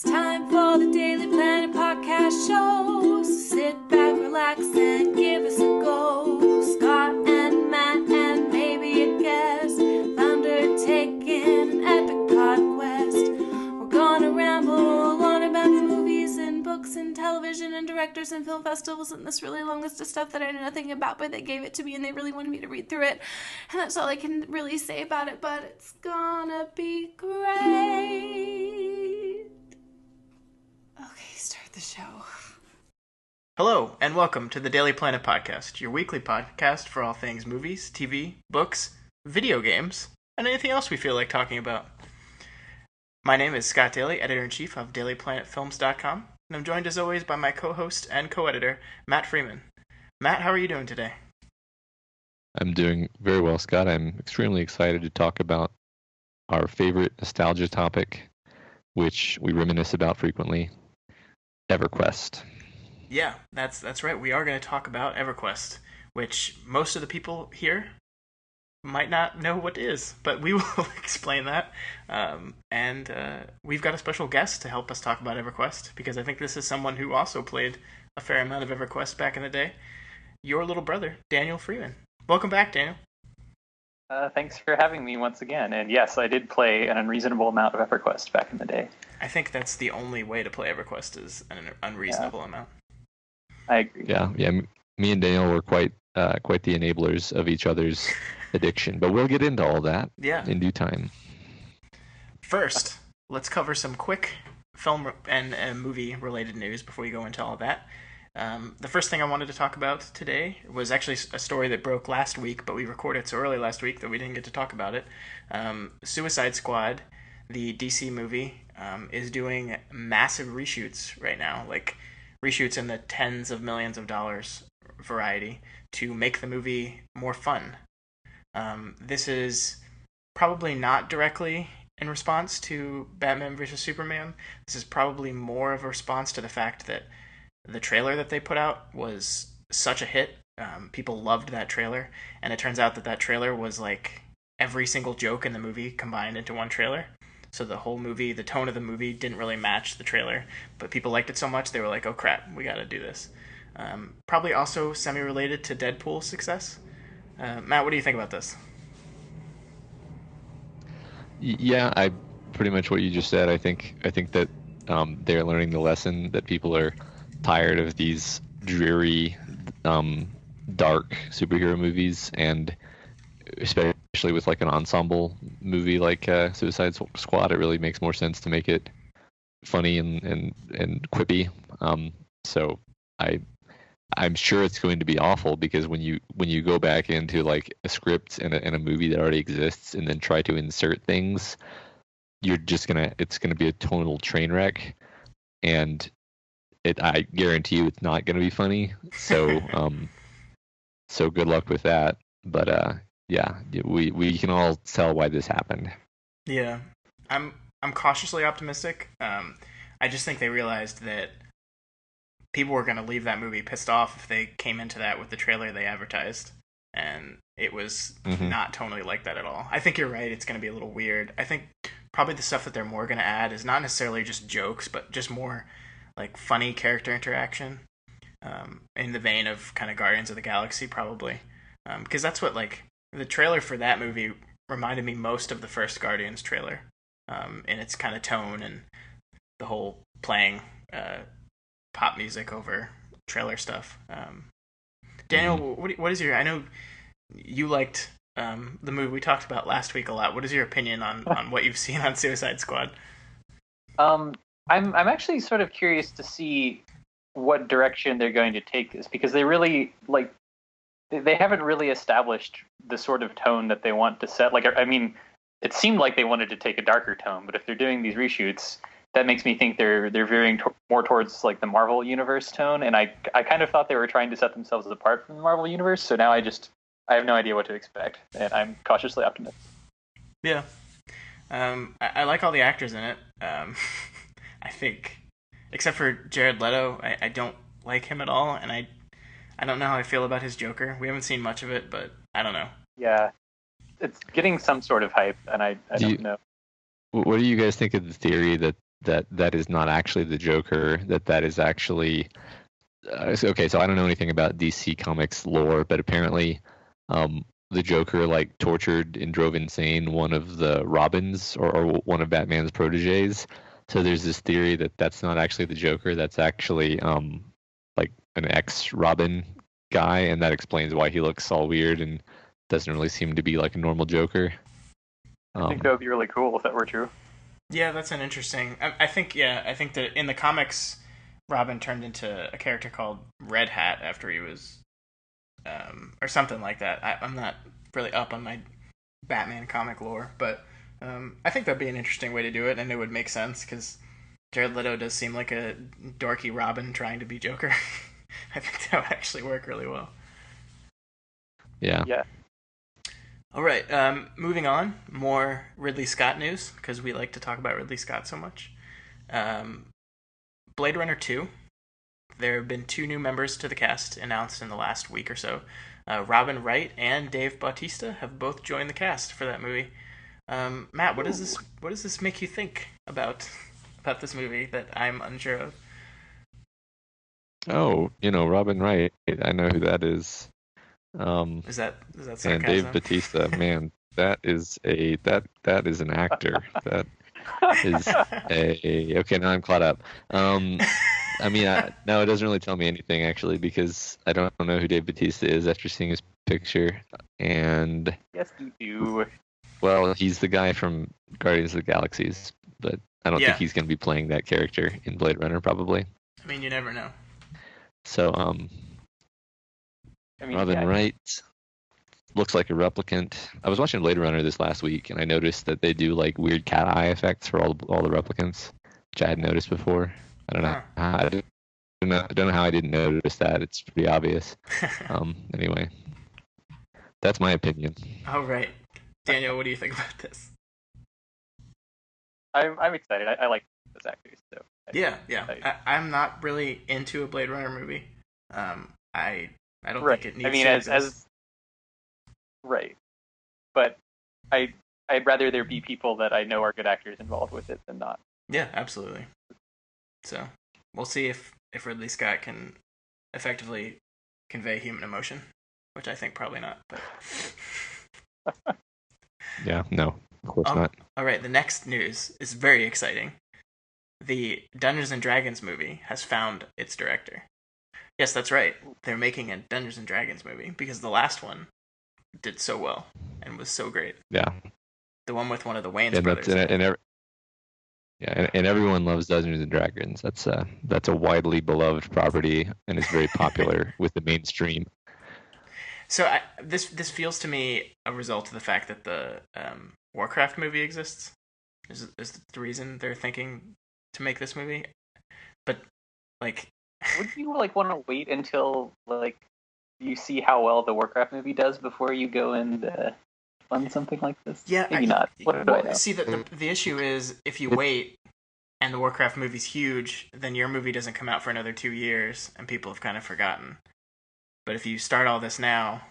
It's time for the Daily Planet podcast show. So sit back, relax, and give us a go. Scott and Matt and maybe a guest have undertaken an epic pod quest. We're gonna ramble on about the movies and books and television and directors and film festivals and this really long list of stuff that I know nothing about, but they gave it to me and they really wanted me to read through it. And that's all I can really say about it, but it's gonna be great. Okay, start the show. Hello, and welcome to the Daily Planet Podcast, your weekly podcast for all things movies, TV, books, video games, and anything else we feel like talking about. My name is Scott Daly, Editor-in-Chief of DailyPlanetFilms.com, and I'm joined as always by my co-host and co-editor, Matt Freeman. Matt, how are you doing today? I'm doing very well, Scott. I'm extremely excited to talk about our favorite nostalgia topic, which we reminisce about frequently, EverQuest. Yeah, that's right. We are going to talk about EverQuest, which most of the people here might not know what it is, but we will explain that. And we've got a special guest to help us talk about EverQuest, because I think this is someone who also played a fair amount of EverQuest back in the day. Your little brother, Daniel Freeman. Welcome back, Daniel. Thanks for having me once again. And yes, I did play an unreasonable amount of EverQuest back in the day. I think that's the only way to play EverQuest is an unreasonable amount. I agree. Yeah. Me and Daniel were quite the enablers of each other's addiction, but we'll get into all that in due time. First, let's cover some quick film and movie related news before we go into all of that. The first thing I wanted to talk about today was actually a story that broke last week, but we recorded so early last week that we didn't get to talk about it. Suicide Squad, the DC movie, is doing massive reshoots right now, like reshoots in the tens of millions of dollars variety to make the movie more fun. This is probably not directly in response to Batman vs. Superman. This is probably more of a response to the fact that the trailer that they put out was such a hit. People loved that trailer, and it turns out that trailer was like every single joke in the movie combined into one trailer. So the whole movie, the tone of the movie didn't really match the trailer, but people liked it so much they were like, oh crap, we gotta do this. Probably also semi-related to Deadpool's success. Matt, what do you think about this? Yeah, I pretty much what you just said. I think that they're learning the lesson that people are tired of these dreary, dark superhero movies, and especially with like an ensemble movie like Suicide Squad, it really makes more sense to make it funny and quippy. So I'm sure it's going to be awful, because when you go back into like a script and a movie that already exists and then try to insert things, it's gonna be a total train wreck, and I guarantee you it's not gonna be funny. So so good luck with that. But yeah, we can all tell why this happened. Yeah, I'm cautiously optimistic. I just think they realized that people were going to leave that movie pissed off if they came into that with the trailer they advertised, and it was not totally like that at all. I think you're right, it's going to be a little weird. I think probably the stuff that they're more going to add is not necessarily just jokes, but just more like funny character interaction, in the vein of kind of Guardians of the Galaxy, probably. Because that's what, like, the trailer for that movie reminded me most of the first Guardians trailer, in its kind of tone and the whole playing pop music over trailer stuff. Daniel, what is your? I know you liked the movie we talked about last week a lot. What is your opinion on what you've seen on Suicide Squad? I'm actually sort of curious to see what direction they're going to take this, because they really they haven't really established the sort of tone that they want to set. Like, I mean, it seemed like they wanted to take a darker tone, but if they're doing these reshoots, that makes me think they're veering more towards like the Marvel Universe tone, and I kind of thought they were trying to set themselves apart from the Marvel Universe. So now I have no idea what to expect, and I'm cautiously optimistic. Yeah, I like all the actors in it. I think, except for Jared Leto, I don't like him at all, and I don't know how I feel about his Joker. We haven't seen much of it, but I don't know. Yeah, it's getting some sort of hype, and I don't know. What do you guys think of the theory that that is not actually the Joker, that is actually okay. So I don't know anything about DC Comics lore, but apparently the Joker like tortured and drove insane one of the Robins or one of Batman's proteges. So there's this theory that that's not actually the Joker, that's actually like an ex-Robin guy, and that explains why he looks all weird and doesn't really seem to be like a normal Joker. I think that would be really cool if that were true. Yeah, that's an interesting. I think that in the comics, Robin turned into a character called Red Hat after he was, or something like that. I'm not really up on my Batman comic lore, but I think that'd be an interesting way to do it, and it would make sense because Jared Leto does seem like a dorky Robin trying to be Joker. I think that would actually work really well. Yeah. Yeah. All right, moving on. More Ridley Scott news, because we like to talk about Ridley Scott so much. Blade Runner 2. There have been 2 new members to the cast announced in the last week or so. Robin Wright and Dave Bautista have both joined the cast for that movie. Matt, what does this make you think about this movie that I'm unsure of? Oh, Robin Wright. I know who that is. Is that sarcasm? And Dave Bautista, man, that is an actor. That is okay. Now I'm caught up. I mean, no, it doesn't really tell me anything actually, because I don't know who Dave Bautista is after seeing his picture. And yes, you do. Well, he's the guy from Guardians of the Galaxies, but I don't think he's going to be playing that character in Blade Runner, probably. I mean, you never know. So, Robin Wright looks like a replicant. I was watching Blade Runner this last week, and I noticed that they do like weird cat eye effects for all the replicants, which I had noticed before. I don't know. I don't know how I didn't notice that. It's pretty obvious. Anyway, that's my opinion. All right, Daniel, what do you think about this? I'm excited. I like those actors. So yeah. I'm not really into a Blade Runner movie. I don't think it needs. I mean, to as right, but I'd rather there be people that I know are good actors involved with it than not. Yeah, absolutely. So we'll see if Ridley Scott can effectively convey human emotion, which I think probably not. But yeah, no, of course not. All right, the next news is very exciting. The Dungeons and Dragons movie has found its director. Yes, that's right. They're making a Dungeons and Dragons movie because the last one did so well and was so great. Yeah. The one with one of the Wayans brothers. And everyone loves Dungeons and Dragons. That's a widely beloved property and is very popular with the mainstream. So this feels to me a result of the fact that the Warcraft movie exists. Is the reason they're thinking to make this movie? But like, would you want to wait until you see how well the Warcraft movie does before you go and fund something like this? Yeah, maybe not. What do I know? See, the issue is if you wait and the Warcraft movie's huge, then your movie doesn't come out for another 2 years, and people have kind of forgotten. But if you start all this now,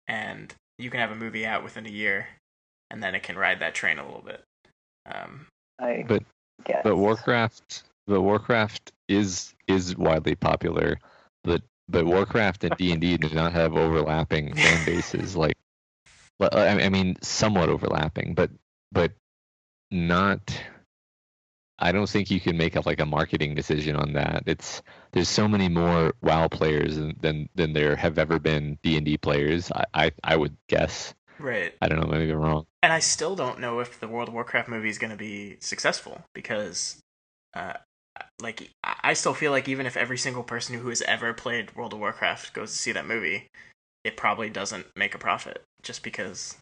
and you can have a movie out within a year, and then it can ride that train a little bit. But Warcraft is widely popular, but Warcraft and D&D do not have overlapping fan bases. I mean, somewhat overlapping, but not. I don't think you can make a marketing decision on that. There's so many more WoW players than there have ever been D&D players. I would guess. Right. I don't know. Maybe I'm wrong. And I still don't know if the World of Warcraft movie is going to be successful because, I still feel like even if every single person who has ever played World of Warcraft goes to see that movie, it probably doesn't make a profit just because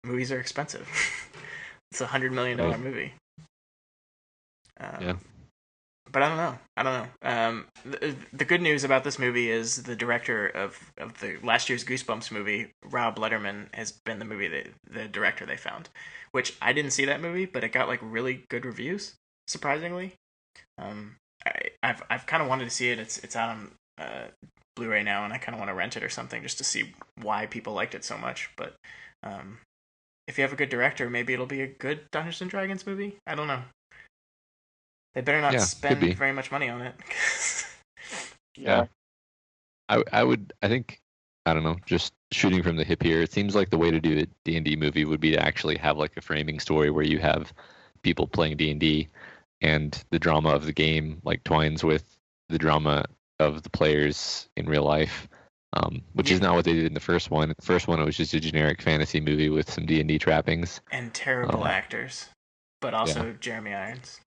movies are expensive. It's $100 million movie. Yeah. But I don't know. The good news about this movie is the director of the last year's Goosebumps movie, Rob Letterman, has been the director they found, which I didn't see that movie, but it got really good reviews, surprisingly. I've kind of wanted to see it. It's out on Blu-ray now, and I kind of want to rent it or something just to see why people liked it so much. But if you have a good director, maybe it'll be a good Dungeons and Dragons movie. I don't know. They better not Yeah, could be. spend very much money on it. Yeah. I think, I don't know, just shooting from the hip here, it seems like the way to do a D&D movie would be to actually have like a framing story where you have people playing D&D and the drama of the game like twines with the drama of the players in real life, which is not what they did in the first one. In the first one, it was just a generic fantasy movie with some D&D trappings. And terrible actors, but also Jeremy Irons.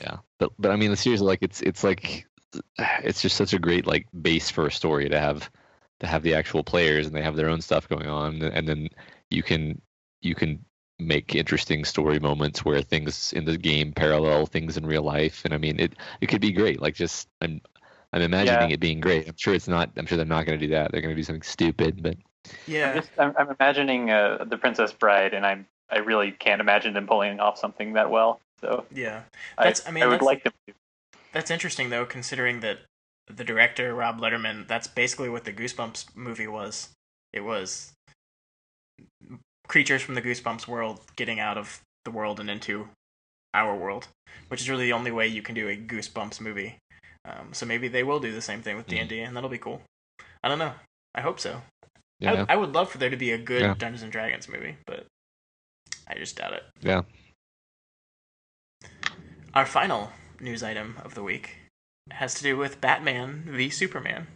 Yeah, but I mean, the series, like it's like it's just such a great like base for a story to have the actual players, and they have their own stuff going on, and then you can make interesting story moments where things in the game parallel things in real life, and I mean it could be great. Like just I'm imagining it being great. I'm sure they're not going to do that. They're going to do something stupid, but yeah, I'm imagining the Princess Bride, and I really can't imagine them pulling off something that well. So yeah, I would like them to. That's interesting though, considering that the director Rob Letterman, that's basically what the Goosebumps movie was. It was creatures from the Goosebumps world getting out of the world and into our world, which is really the only way you can do a Goosebumps movie. So maybe they will do the same thing with D&D, and that'll be cool. I don't know. I hope so. Yeah. I would love for there to be a good Dungeons and Dragons movie, but I just doubt it. Yeah. Our final news item of the week has to do with Batman v Superman.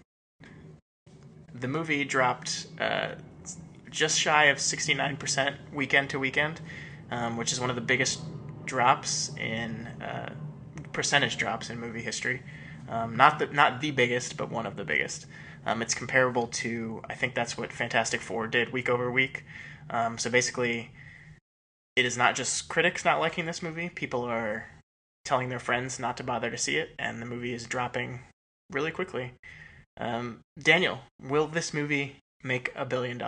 The movie dropped just shy of 69% weekend to weekend, which is one of the biggest drops in percentage drops in movie history. Not the biggest, but one of the biggest. It's comparable to, I think that's what Fantastic Four did week over week. So basically, it is not just critics not liking this movie. People are telling their friends not to bother to see it, and the movie is dropping really quickly. Daniel, will this movie make $1 billion?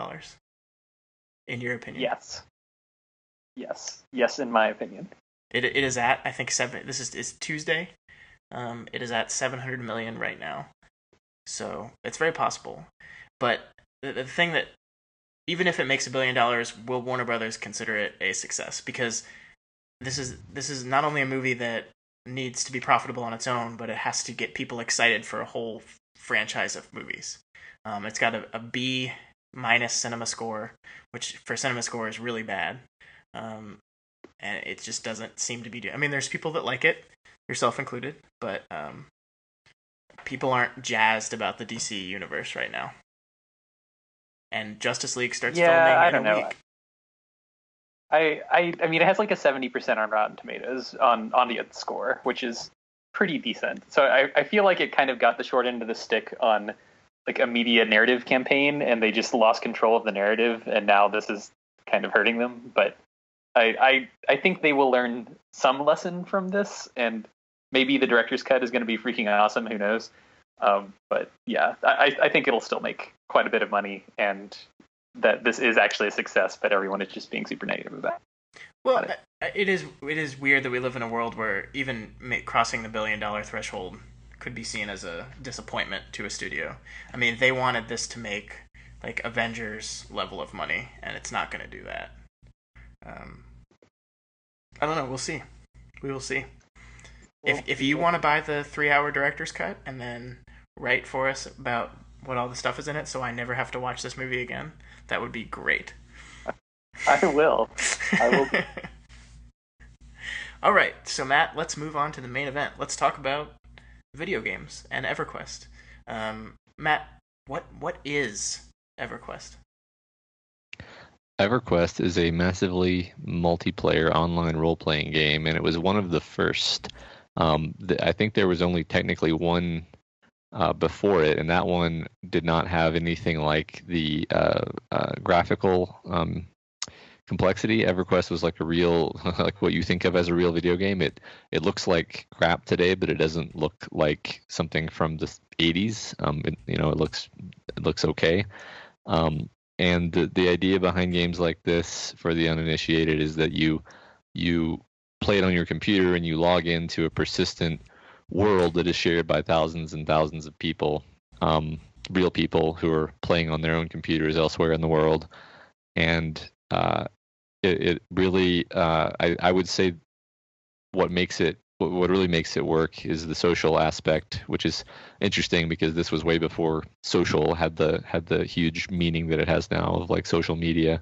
In your opinion? Yes. In my opinion, it is at, I think, seven. This is Tuesday. It is at 700 million right now, so it's very possible. But the thing that, even if it makes $1 billion, will Warner Brothers consider it a success? Because this is not only a movie that needs to be profitable on its own, but it has to get people excited for a whole franchise of movies. It's got a B- cinema score, which for cinema score is really bad. And it just doesn't seem to be doing. I mean, there's people that like it, yourself included, but people aren't jazzed about the DC universe right now. And Justice League starts filming in a week. I mean, it has like a 70% on Rotten Tomatoes on the score, which is pretty decent. So I feel like it kind of got the short end of the stick on like a media narrative campaign, and they just lost control of the narrative, and now this is kind of hurting them. But I think they will learn some lesson from this, and maybe the director's cut is going to be freaking awesome. Who knows? But yeah, I think it'll still make quite a bit of money, and that this is actually a success, but everyone is just being super negative about it. Well, it is weird that we live in a world where even crossing the $1 billion threshold could be seen as a disappointment to a studio. I mean, they wanted this to make like Avengers level of money, and it's not going to do that. I don't know. We'll see. We will see. If you want to buy the 3-hour director's cut and then write for us about what all the stuff is in it, so I never have to watch this movie again, that would be great. I will. All right, so Matt, let's move on to the main event. Let's talk about video games and EverQuest. Matt, what is EverQuest? EverQuest is a massively multiplayer online role-playing game, and it was one of the first. I think there was only technically one before it, and that one did not have anything like the graphical complexity. EverQuest was like a real, like what you think of as a real video game. It looks like crap today, but it doesn't look like something from the 80s. It looks okay. And the idea behind games like this for the uninitiated is that you play it on your computer and you log into a persistent world that is shared by thousands and thousands of people, real people who are playing on their own computers elsewhere in the world. And it really, I would say what makes it what really makes it work is the social aspect, which is interesting because this was way before social had the huge meaning that it has now of like social media.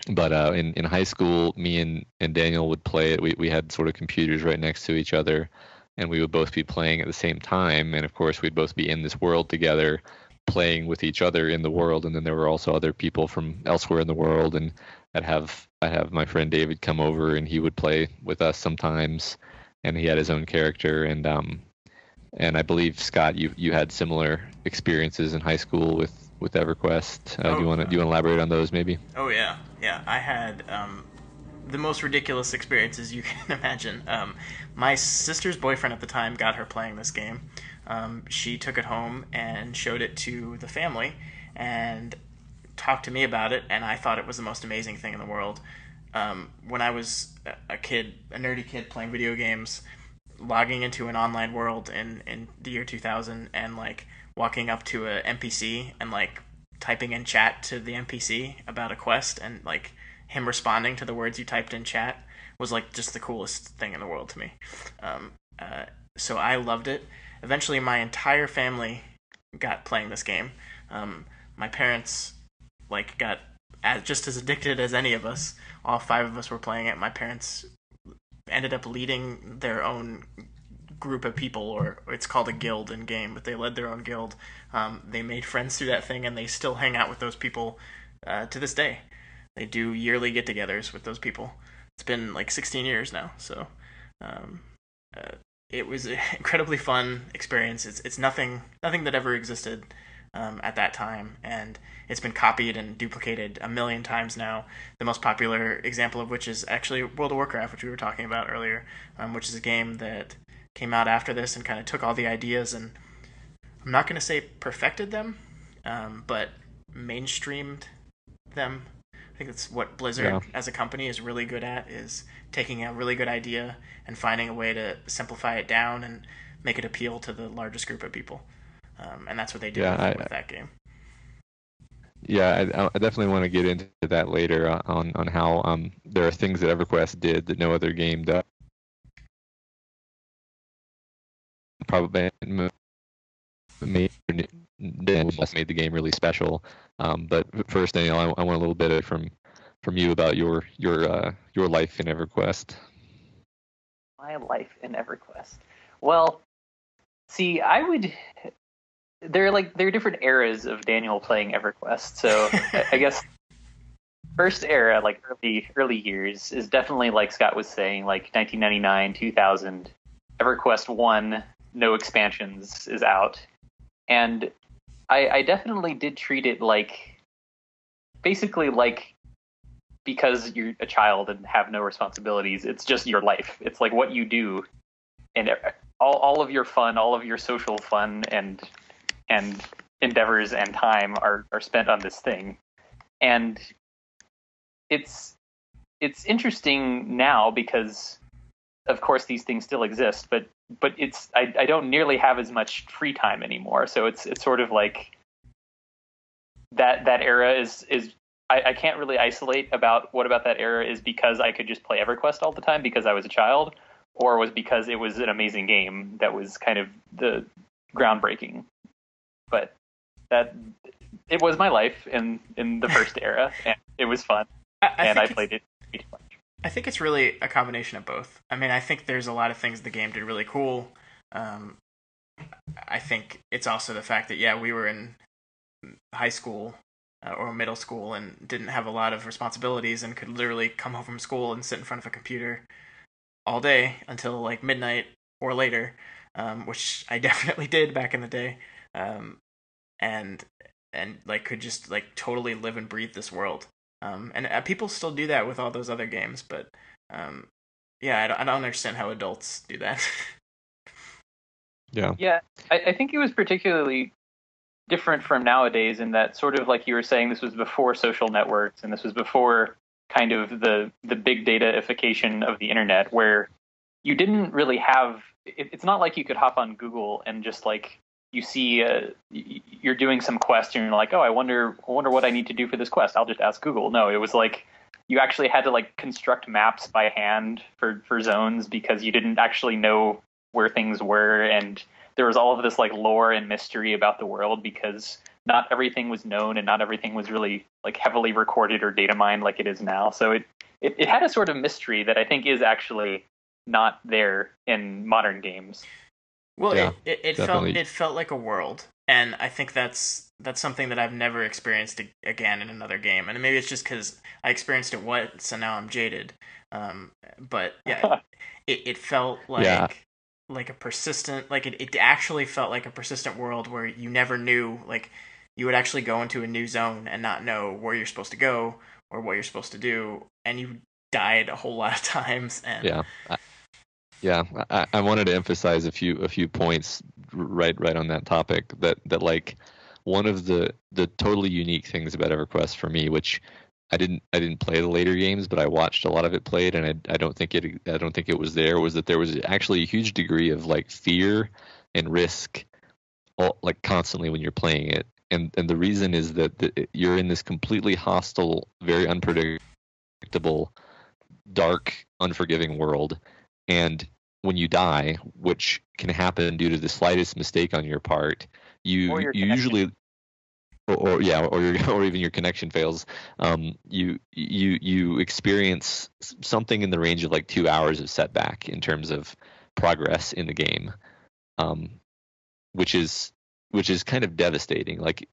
But in high school, me and Daniel would play it. We had sort of computers right next to each other, and we would both be playing at the same time. And of course, we'd both be in this world together, playing with each other in the world. And then there were also other people from elsewhere in the world. And I'd have my friend David come over, and he would play with us sometimes. And he had his own character. And I believe, Scott, you had similar experiences in high school with EverQuest. Do you want to elaborate on those maybe? Oh yeah. I had the most ridiculous experiences you can imagine. My sister's boyfriend at the time got her playing this game. She took it home and showed it to the family and talked to me about it, and I thought it was the most amazing thing in the world. When I was a nerdy kid playing video games, logging into an online world in the year 2000 and like walking up to a NPC and like typing in chat to the NPC about a quest, and like him responding to the words you typed in chat was like just the coolest thing in the world to me. So I loved it. Eventually my entire family got playing this game. My parents like got just as addicted as any of us. All 5 of us were playing it. My parents ended up leading their own group of people, or it's called a guild in game, but they led their own guild. They made friends through that thing, and they still hang out with those people to this day. They do yearly get-togethers with those people. It's been like 16 years now, so it was an incredibly fun experience. It's nothing that ever existed at that time, and it's been copied and duplicated a million times now. The most popular example of which is actually World of Warcraft, which we were talking about earlier, which is a game that came out after this and kind of took all the ideas and, I'm not going to say perfected them, but mainstreamed them. I think that's what Blizzard as a company is really good at, is taking a really good idea and finding a way to simplify it down and make it appeal to the largest group of people. And that's what they did with that game. Yeah, I definitely want to get into that later on how there are things that EverQuest did that no other game does. Probably made the game really special. But first, Daniel, I want a little bit from you about your life in EverQuest. My life in EverQuest. Well, see, there are different eras of Daniel playing EverQuest. So I guess first era, like early years, is definitely like Scott was saying, like 1999, 2000. EverQuest 1, no expansions, is out. And I definitely did treat it like, basically like, because you're a child and have no responsibilities, it's just your life. It's like what you do, and all of your fun, all of your social fun and endeavors and time are spent on this thing. And it's interesting now because, of course, these things still exist, but I don't nearly have as much free time anymore. So it's sort of like that era is I can't really isolate what about that era is because I could just play EverQuest all the time because I was a child, or was because it was an amazing game that was kind of the groundbreaking. But that it was my life in the first era, and it was fun, and I played it too much. I think it's really a combination of both. I mean, I think there's a lot of things the game did really cool. I think it's also the fact that, we were in high school or middle school and didn't have a lot of responsibilities and could literally come home from school and sit in front of a computer all day until like midnight or later, which I definitely did back in the day. And like could just like totally live and breathe this world. And people still do that with all those other games, but I don't understand how adults do that. Yeah, I think it was particularly different from nowadays in that, sort of like you were saying, this was before social networks, and this was before kind of the big data-ification of the internet, where you didn't really have. It's not like you could hop on Google and just like you see you're doing some quest and you're like, oh, I wonder what I need to do for this quest. I'll just ask Google. No, it was like you actually had to like construct maps by hand for zones because you didn't actually know where things were, and there was all of this like lore and mystery about the world because not everything was known and not everything was really like heavily recorded or data mined like it is now. So it had a sort of mystery that I think is actually not there in modern games. Well, Yeah, it felt like a world, and I think that's something that I've never experienced again in another game, and maybe it's just because I experienced it once and now I'm jaded. But yeah, it felt like a persistent, like it actually felt like a persistent world where you never knew, like you would actually go into a new zone and not know where you're supposed to go or what you're supposed to do, and you died a whole lot of times. And I wanted to emphasize a few points right on that topic. That like one of the totally unique things about EverQuest for me, which I didn't play the later games, but I watched a lot of it played, and I don't think it was there. Was that there was actually a huge degree of like fear and risk, like constantly when you're playing it, and the reason is that you're in this completely hostile, very unpredictable, dark, unforgiving world, and when you die, which can happen due to the slightest mistake on your part, you usually, or even your connection fails. You experience something in the range of like 2 hours of setback in terms of progress in the game, which is kind of devastating. Like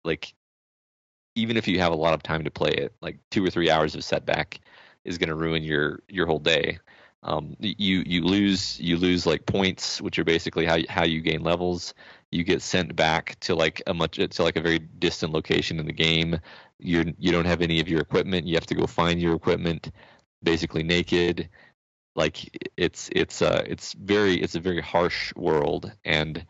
even if you have a lot of time to play it, like 2 or 3 hours of setback is going to ruin your whole day. You lose like points, which are basically how you gain levels. You get sent back to like a very distant location in the game. You don't have any of your equipment. You have to go find your equipment, basically naked. Like it's a very harsh world, and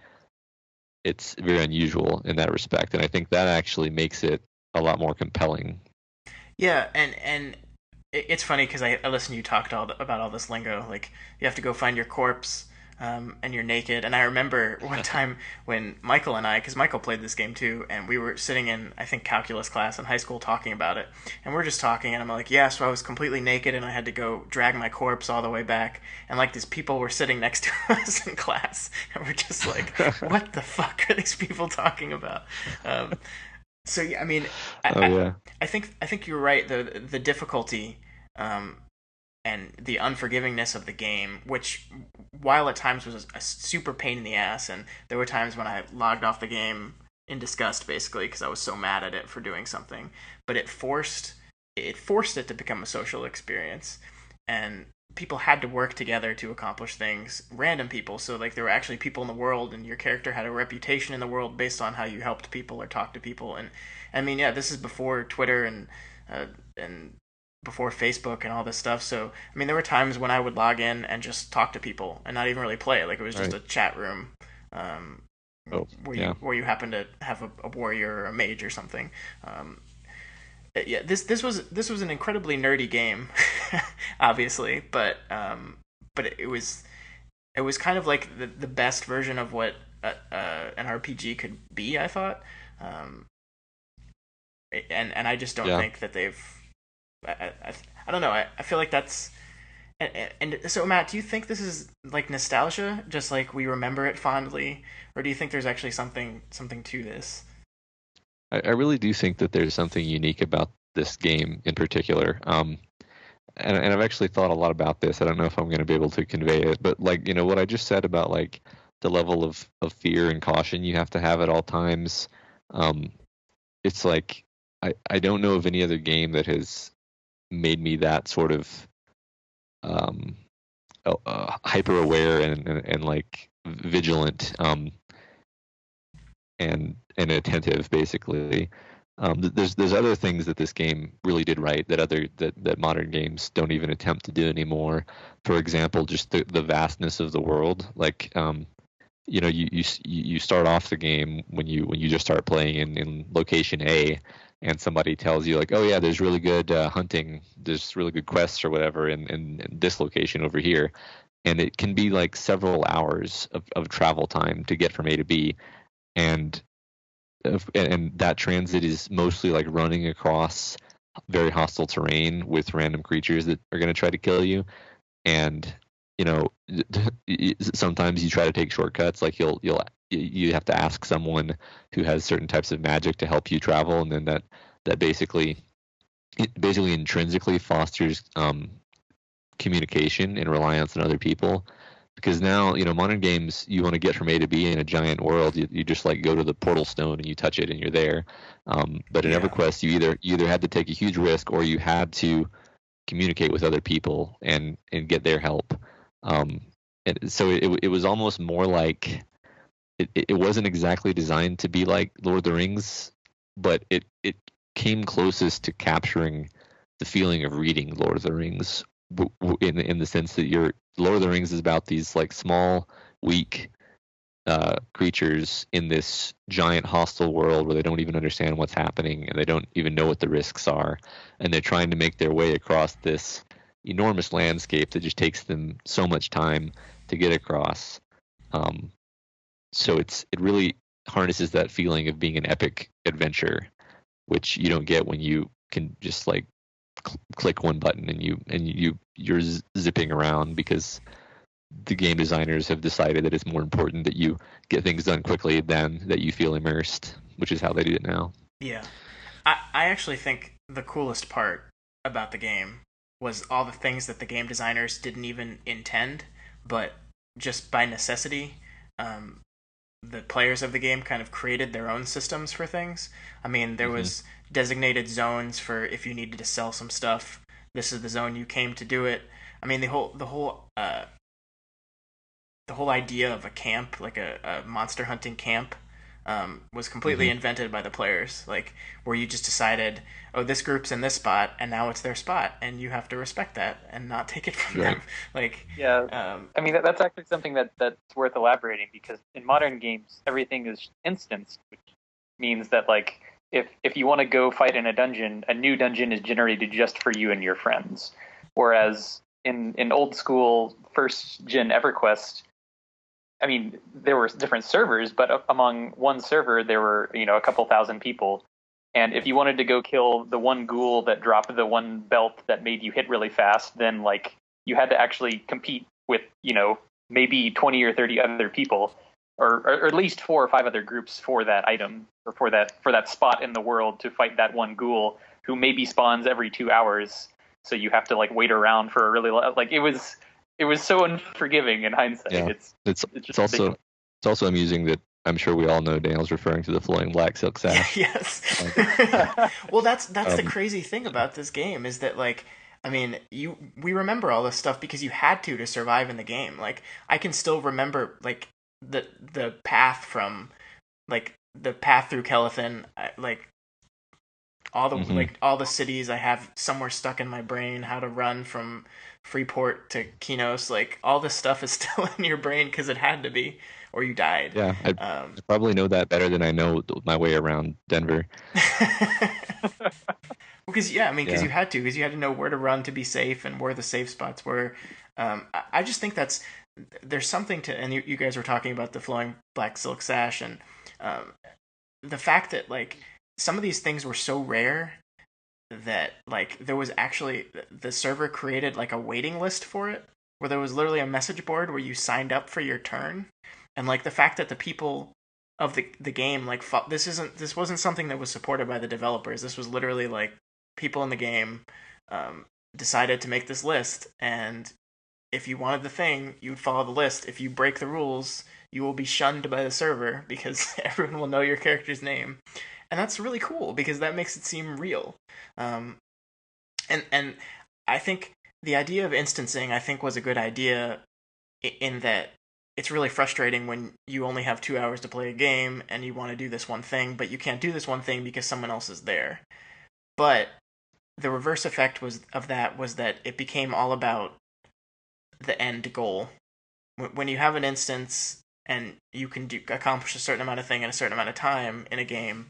it's very unusual in that respect. And I think that actually makes it a lot more compelling. Yeah, and it's funny because I listened to you talk about all this lingo. Like you have to go find your corpse, and you're naked. And I remember one time when Michael and I, because Michael played this game too, and we were sitting in, I think, calculus class in high school talking about it. And we're just talking, and I'm like, yeah, so I was completely naked, and I had to go drag my corpse all the way back. And like these people were sitting next to us in class, and we're just like, what the fuck are these people talking about? So yeah, I mean, I think you're right. The difficulty, and the unforgivingness of the game, which while at times was a super pain in the ass, and there were times when I logged off the game in disgust, basically because I was so mad at it for doing something. But it forced it to become a social experience, and people had to work together to accomplish things. Random people, so like there were actually people in the world, and your character had a reputation in the world based on how you helped people or talked to people. And I mean, yeah, this is before Twitter and before Facebook and all this stuff. So I mean, there were times when I would log in and just talk to people and not even really play. Like it was just a chat room, where you happen to have a warrior or a mage or something. Yeah, this was an incredibly nerdy game, obviously, but it was kind of like the best version of what an RPG could be, I thought, and I just don't think that they've. I don't know. I feel like that's. And so, Matt, do you think this is like nostalgia, just like we remember it fondly, or do you think there's actually something to this? I really do think that there's something unique about this game in particular. And I've actually thought a lot about this. I don't know if I'm going to be able to convey it, but like, what I just said about like the level of fear and caution you have to have at all times. It's like, I don't know of any other game that has made me that sort of hyper aware and like vigilant, and attentive, basically. There's other things that this game really did right that modern games don't even attempt to do anymore. For example, just the vastness of the world. Like, you start off the game when you just start playing in location A, and somebody tells you like, oh yeah, there's really good hunting, there's really good quests or whatever in this location over here, and it can be like several hours of travel time to get from A to B, and that transit is mostly like running across very hostile terrain with random creatures that are going to try to kill you. And sometimes you try to take shortcuts, like you have to ask someone who has certain types of magic to help you travel, and then that basically intrinsically fosters communication and reliance on other people. Because now, modern games, you want to get from A to B in a giant world, you just like go to the portal stone and you touch it and you're there. But in EverQuest, you either had to take a huge risk, or you had to communicate with other people and get their help. And so it was almost more like it wasn't exactly designed to be like Lord of the Rings, but it came closest to capturing the feeling of reading Lord of the Rings, in the sense that Lord of the Rings is about these like small, weak creatures in this giant hostile world where they don't even understand what's happening and they don't even know what the risks are, and they're trying to make their way across this enormous landscape that just takes them so much time to get across. So it really harnesses that feeling of being an epic adventure, which you don't get when you can just like click one button and you're zipping around, because the game designers have decided that it's more important that you get things done quickly than that you feel immersed, which is how they do it now. Yeah. I actually think the coolest part about the game was all the things that the game designers didn't even intend, but just by necessity, the players of the game kind of created their own systems for things. I mean, there was designated zones for if you needed to sell some stuff. This is the zone you came to do it. I mean, the whole idea of a camp, like a monster hunting camp, was completely invented by the players. Like, where you just decided, oh, this group's in this spot, and now it's their spot, and you have to respect that and not take it from them. Like, I mean, that's actually something that's worth elaborating, because in modern games, everything is instanced, which means that like if you want to go fight in a dungeon, a new dungeon is generated just for you and your friends. Whereas in old school first gen EverQuest, I mean, there were different servers, but among one server, there were, a couple thousand people. And if you wanted to go kill the one ghoul that dropped the one belt that made you hit really fast, then like you had to actually compete with, maybe 20 or 30 other people, or at least 4 or 5 other groups for that item, or for that spot in the world to fight that one ghoul who maybe spawns every 2 hours. So you have to like wait around for a really like it was so unforgiving in hindsight. Yeah. It's also amusing that I'm sure we all know Daniel's referring to the flowing black silk sash. Yes. Well, that's the crazy thing about this game, is that like, I mean, we remember all this stuff because you had to survive in the game. Like, I can still remember like the path from like the path through Kelethin, like all the like all the cities I have somewhere stuck in my brain, how to run from Freeport to Kinos, like all this stuff is still in your brain because it had to be, or you died. Yeah, I probably know that better than I know my way around Denver. Because you had to know where to run to be safe and where the safe spots were. I just think there's something to, and you guys were talking about the flowing black silk sash, and the fact that like some of these things were so rare that like there was actually, the server created like a waiting list for it, where there was literally a message board where you signed up for your turn. And like the fact that the people of the game like this wasn't something that was supported by the developers. This was literally like people in the game decided to make this list, and if you wanted the thing, you would follow the list. If you break the rules, you will be shunned by the server because everyone will know your character's name. And that's really cool because that makes it seem real. And I think the idea of instancing, I think, was a good idea in that it's really frustrating when you only have 2 hours to play a game and you want to do this one thing, but you can't do this one thing because someone else is there. But the reverse effect was that it became all about the end goal. When you have an instance and you can accomplish a certain amount of thing in a certain amount of time in a game,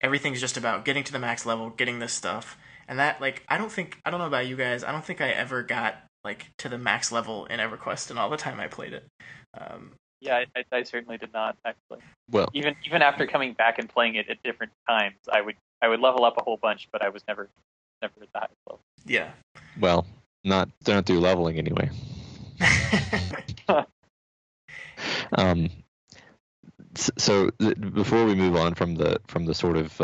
everything's just about getting to the max level, getting this stuff. And that, like, I don't know about you guys, I don't think I ever got like to the max level in EverQuest in all the time I played it. Yeah, I certainly did not, actually. Well, even after coming back and playing it at different times, I would I would level up a whole bunch, but I was never at the highest level. Yeah. Well, not through leveling anyway. Before we move on from the sort of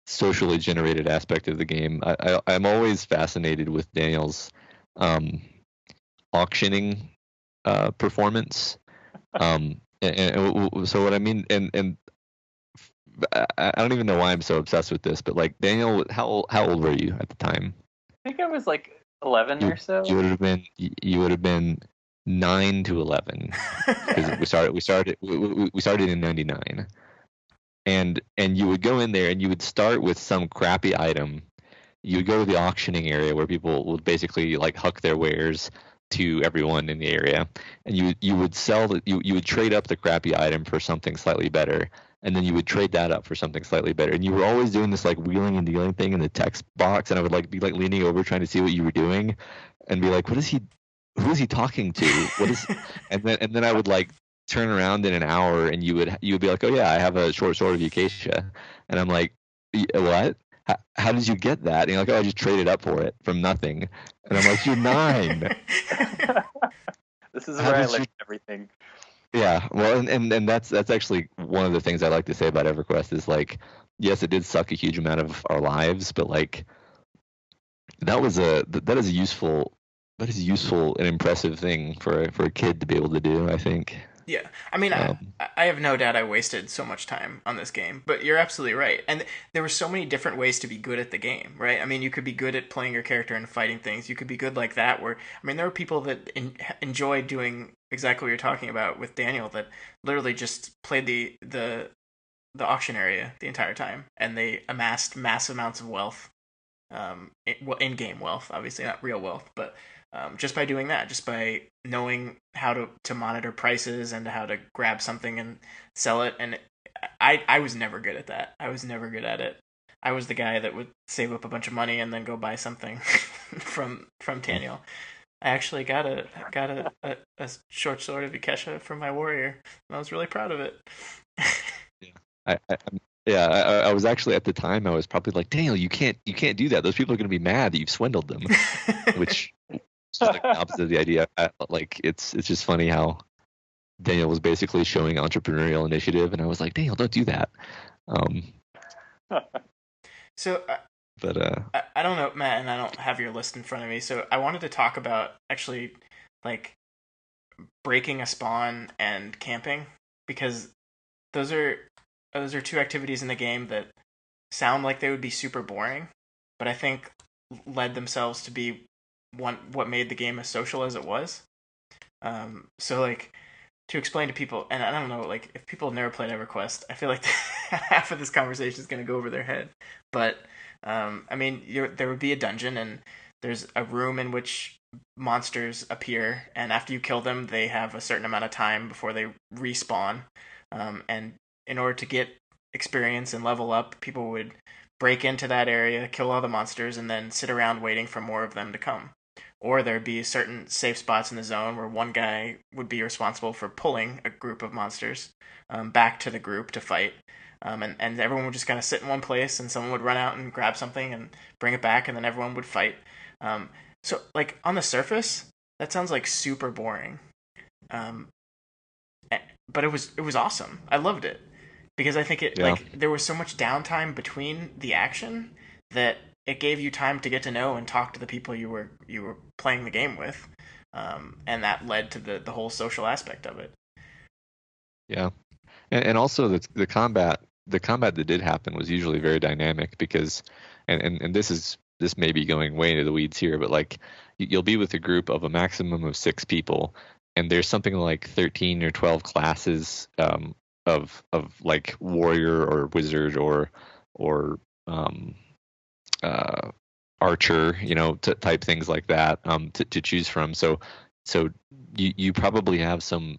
socially generated aspect of the game, I'm always fascinated with Daniel's auctioning performance. So what I mean, and I don't even know why I'm so obsessed with this, but like Daniel, how old were you at the time? I think I was like 11 or so. You would have been 9 to 11 because we started in 99, and you would go in there and you would start with some crappy item. You would go to the auctioning area where people would basically like huck their wares to everyone in the area, and you would sell you would trade up the crappy item for something slightly better, and then you would trade that up for something slightly better, and you were always doing this like wheeling and dealing thing in the text box, and I would like be like leaning over trying to see what you were doing and be like, who is he talking to? What is and then I would like turn around in an hour and you would be like, oh yeah, I have a short sword of acacia, and I'm like, what? How did you get that? And you're like, oh, I just traded up for it from nothing. And I'm like, you're 9. This is where I learned everything. Yeah, well, and that's actually one of the things I like to say about EverQuest is like, yes, it did suck a huge amount of our lives, but like that is a useful and impressive thing for a kid to be able to do, I think. Yeah, I mean, I have no doubt I wasted so much time on this game, but you're absolutely right. And there were so many different ways to be good at the game, right? I mean, you could be good at playing your character and fighting things. You could be good like that, where, I mean, there were people that enjoyed doing exactly what you're talking about with Daniel, that literally just played the auction area the entire time, and they amassed massive amounts of wealth, in-game wealth, obviously not real wealth, but just by doing that, just by knowing how to monitor prices and how to grab something and sell it. And I was never good at that. I was never good at it. I was the guy that would save up a bunch of money and then go buy something from Daniel. I actually got a short sword of Ikesha from my warrior, and I was really proud of it. I was actually, at the time, I was probably like, Daniel, you can't do that. Those people are going to be mad that you've swindled them, which is like the opposite of the idea. Like it's just funny how Daniel was basically showing entrepreneurial initiative, and I was like, Daniel, don't do that. So, I don't know, Matt, and I don't have your list in front of me. So I wanted to talk about actually like breaking a spawn and camping, because those are two activities in the game that sound like they would be super boring, but I think led themselves to be what made the game as social as it was. So like, to explain to people, and I don't know, like if people have never played EverQuest, I feel like half of this conversation is going to go over their head. But I mean, there would be a dungeon, and there's a room in which monsters appear, and after you kill them, they have a certain amount of time before they respawn. And in order to get experience and level up, people would break into that area, kill all the monsters, and then sit around waiting for more of them to come. Or there'd be certain safe spots in the zone where one guy would be responsible for pulling a group of monsters back to the group to fight. And everyone would just kind of sit in one place, and someone would run out and grab something and bring it back, and then everyone would fight. So, like, on the surface, that sounds like super boring. But it was awesome. I loved it. Because I think like there was so much downtime between the action that it gave you time to get to know and talk to the people you were playing the game with, and that led to the whole social aspect of it. Yeah, and also the combat that did happen was usually very dynamic, because and this may be going way into the weeds here, but like you'll be with a group of a maximum of 6 people, and there's something like 13 or 12 classes of like warrior or wizard or archer, type things like that, to choose from. So you probably have some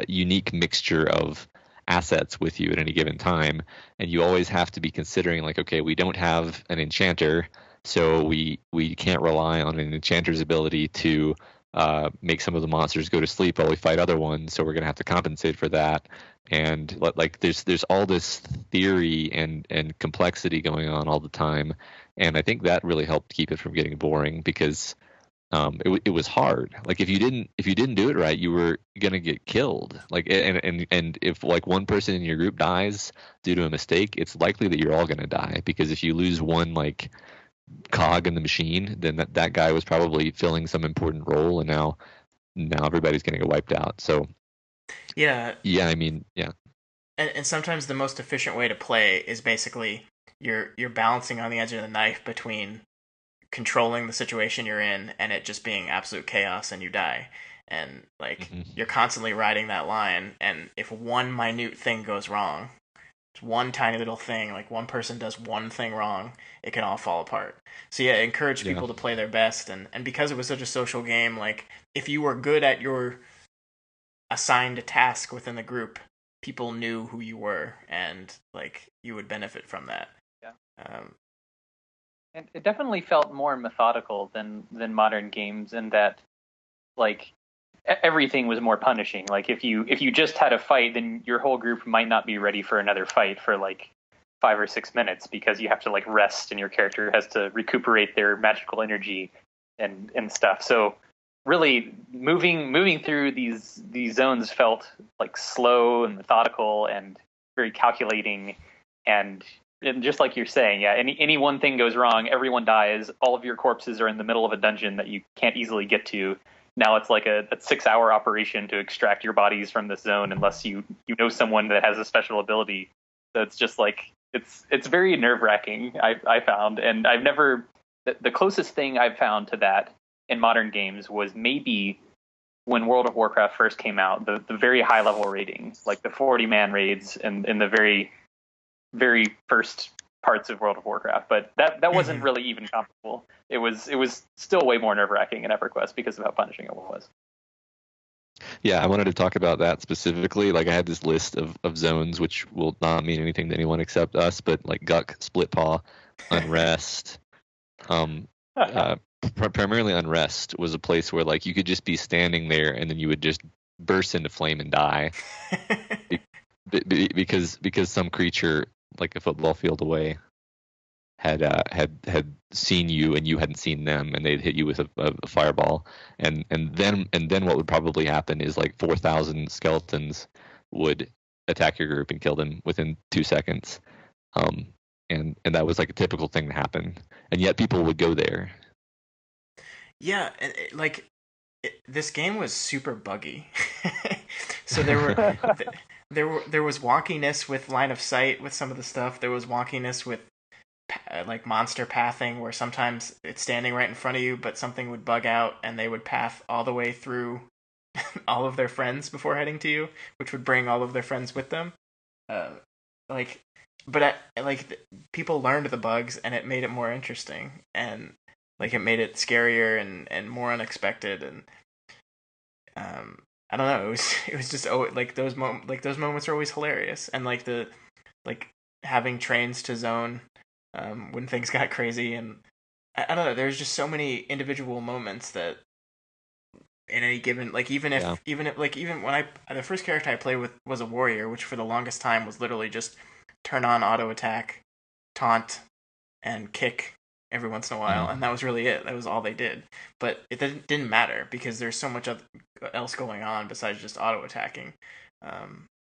unique mixture of assets with you at any given time, and you always have to be considering like, okay, we don't have an enchanter, so we can't rely on an enchanter's ability to make some of the monsters go to sleep while we fight other ones, so we're gonna have to compensate for that. And like there's all this theory and complexity going on all the time, and I think that really helped keep it from getting boring because it was hard. Like if you didn't do it right, you were gonna get killed. Like and if like one person in your group dies due to a mistake, it's likely that you're all gonna die because if you lose one like cog in the machine, then that guy was probably filling some important role, and now everybody's gonna get wiped out. So Yeah. yeah, I mean, yeah. And sometimes the most efficient way to play is basically you're balancing on the edge of the knife between controlling the situation you're in and it just being absolute chaos and you die. And like you're constantly riding that line, and if one minute thing goes wrong, one tiny little thing, like one person does one thing wrong, it can all fall apart. So yeah, encourage people to play their best, and because it was such a social game, like if you were good at your assigned task within the group, people knew who you were, and like you would benefit from that. Yeah. It definitely felt more methodical than modern games in that, like, everything was more punishing. Like if you just had a fight, then your whole group might not be ready for another fight for like 5 or 6 minutes because you have to like rest and your character has to recuperate their magical energy and stuff. So really moving through these zones felt like slow and methodical and very calculating, and just like you're saying, yeah, any one thing goes wrong, everyone dies, all of your corpses are in the middle of a dungeon that you can't easily get to. Now it's like a 6-hour operation to extract your bodies from this zone unless you know someone that has a special ability. So it's just like it's very nerve-wracking, I found. And I've never the closest thing I've found to that in modern games was maybe when World of Warcraft first came out, the very high level raiding, like the 40-man raids and in the very, very first parts of World of Warcraft. But that wasn't really even comparable. It was still way more nerve-wracking in EverQuest because of how punishing it was. Yeah, I wanted to talk about that specifically. Like I had this list of zones, which will not mean anything to anyone except us, but like Guck, Split Paw, Unrest, primarily Unrest was a place where like you could just be standing there and then you would just burst into flame and die because some creature like a football field away had seen you and you hadn't seen them, and they'd hit you with a fireball, and then what would probably happen is like 4,000 skeletons would attack your group and kill them within 2 seconds, and that was like a typical thing to happen, and yet people would go there. Yeah, this game was super buggy. So there was wonkiness with line of sight with some of the stuff. There was wonkiness with like monster pathing, where sometimes it's standing right in front of you, but something would bug out and they would path all the way through all of their friends before heading to you, which would bring all of their friends with them. People learned the bugs, and it made it more interesting, and like it made it scarier and more unexpected, and I don't know. It was just like those moments are always hilarious, and like having trains to zone when things got crazy, and I don't know. There's just so many individual moments that in any given even when the first character I played with was a warrior, which for the longest time was literally just turn on auto attack, taunt, and kick every once in a while, and that was really it. That was all they did. But it didn't matter because there's so much else going on besides just auto attacking.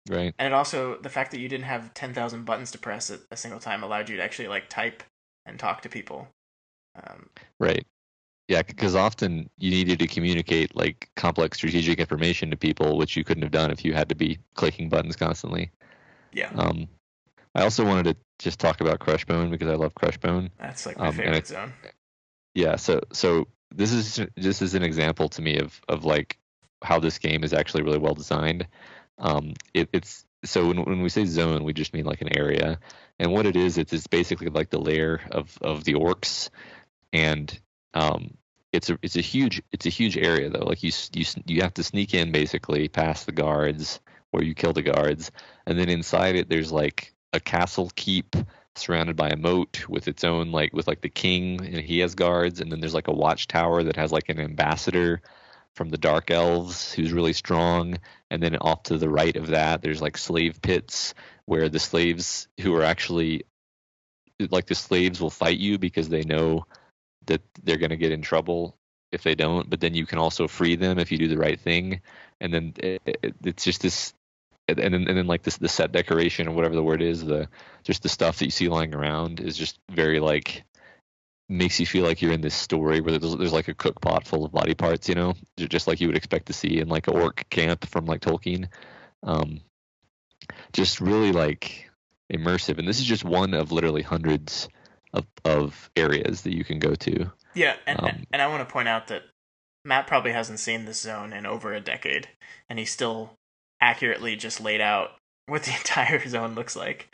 Right. And it also, the fact that you didn't have 10,000 buttons to press at a single time allowed you to actually like type and talk to people. Right. Yeah, because often you needed to communicate like complex strategic information to people, which you couldn't have done if you had to be clicking buttons constantly. Yeah. I also wanted to just talk about Crushbone because I love Crushbone. That's like my favorite zone. Yeah, so this is just an example to me of like how this game is actually really well designed. It's so when we say zone, we just mean like an area, and what it is, it's basically like the lair of the orcs, and it's a huge area though. Like you have to sneak in basically past the guards, where you kill the guards, and then inside it there's like a castle keep surrounded by a moat with its own with the king, and he has guards, and then there's like a watchtower that has like an ambassador from the Dark Elves, who's really strong, and then off to the right of that, there's like slave pits where the slaves who are actually like the slaves will fight you because they know that they're going to get in trouble if they don't. But then you can also free them if you do the right thing, and then it's just this. And then like this the set decoration or whatever the word is, the just the stuff that you see lying around is just very like makes you feel like you're in this story where there's like a cook pot full of body parts, just like you would expect to see in like an orc camp from like Tolkien. Just really like immersive, and this is just one of literally hundreds of areas that you can go to. Yeah, and I want to point out that Matt probably hasn't seen this zone in over a decade, and he still accurately just laid out what the entire zone looks like.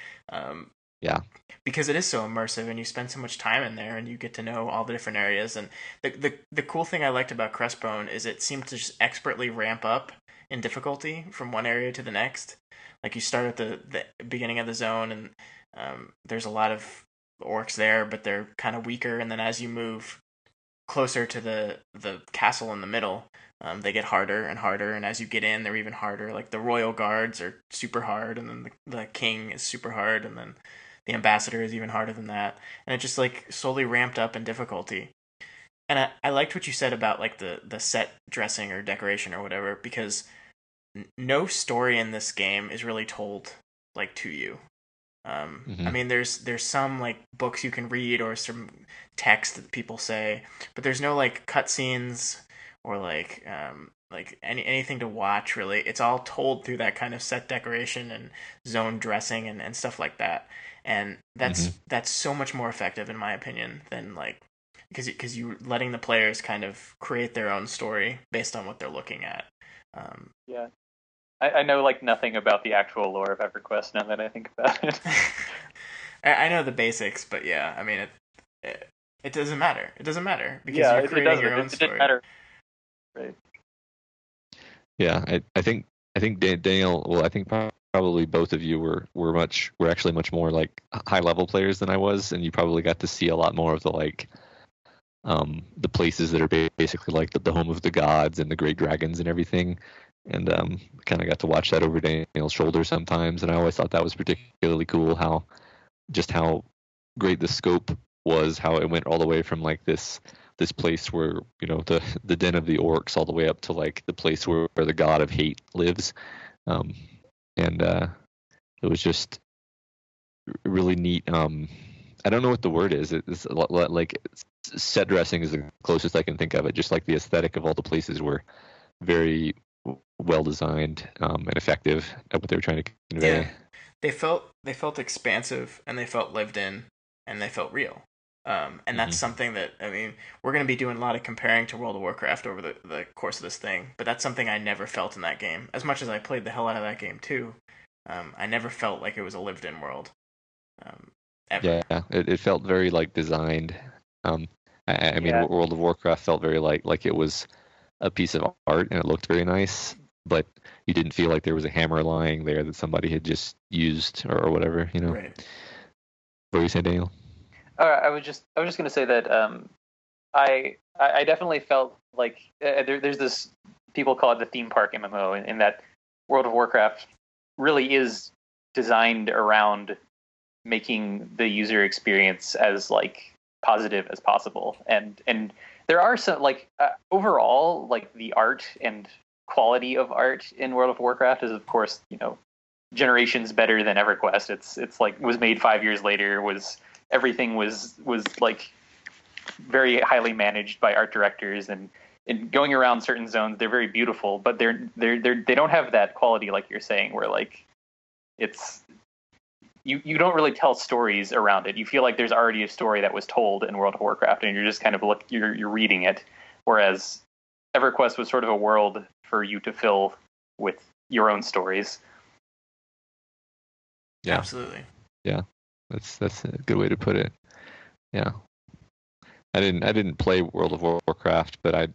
Yeah, because it is so immersive, and you spend so much time in there, and you get to know all the different areas. And the cool thing I liked about Crestbone is it seemed to just expertly ramp up in difficulty from one area to the next. Like you start at the beginning of the zone, and there's a lot of orcs there, but they're kind of weaker. And then as you move closer to the castle in the middle, they get harder and harder, and as you get in, they're even harder. Like the royal guards are super hard, and then the king is super hard, and then the ambassador is even harder than that. And it just like slowly ramped up in difficulty. And I liked what you said about like the set dressing or decoration or whatever, because no story in this game is really told like to you. I mean, there's some like books you can read or some text that people say, but there's no like cutscenes or like anything to watch really. It's all told through that kind of set decoration and zone dressing and stuff like that. And that's so much more effective in my opinion than like because you're letting the players kind of create their own story based on what they're looking at. Yeah. I know like nothing about the actual lore of EverQuest now that I think about it. I know the basics, but yeah, I mean it doesn't matter. It doesn't matter because you're creating your own story. It doesn't matter. Right. Yeah, I think Daniel. Well, I think probably both of you were actually much more like high level players than I was, and you probably got to see a lot more of the like the places that are basically like the home of the gods and the great dragons and everything. And kind of got to watch that over Daniel's shoulder sometimes, and I always thought that was particularly cool. How great the scope was, how it went all the way from like this place where the den of the orcs all the way up to like the place where the god of hate lives, and it was just really neat. I don't know what the word is. It's like set dressing is the closest I can think of it. Just like the aesthetic of all the places were very well designed and effective at what they were trying to convey. Yeah, they felt expansive, and they felt lived in, and they felt real. And that's something that, I mean, we're going to be doing a lot of comparing to World of Warcraft over the course of this thing, but that's something I never felt in that game. As much as I played the hell out of that game too, I never felt like it was a lived in world. Ever. Yeah, it felt very like designed. I mean, World of Warcraft felt very like it was a piece of art, and it looked very nice, but you didn't feel like there was a hammer lying there that somebody had just used or whatever, Right. What were you saying, Daniel? I was just going to say that I definitely felt like there's this, people call it the theme park MMO, in that World of Warcraft really is designed around making the user experience as like positive as possible, and there are some like overall like the art and quality of art in World of Warcraft is of course generations better than EverQuest. It's like was made 5 years later, everything was like very highly managed by art directors, and going around certain zones they're very beautiful, but they don't have that quality like you're saying, where like it's you don't really tell stories around it. You feel like there's already a story that was told in World of Warcraft, and you're just kind of you're reading it, whereas EverQuest was sort of a world for you to fill with your own stories. Yeah, absolutely. Yeah, that's a good way to put it. Yeah, I didn't play World of Warcraft, but I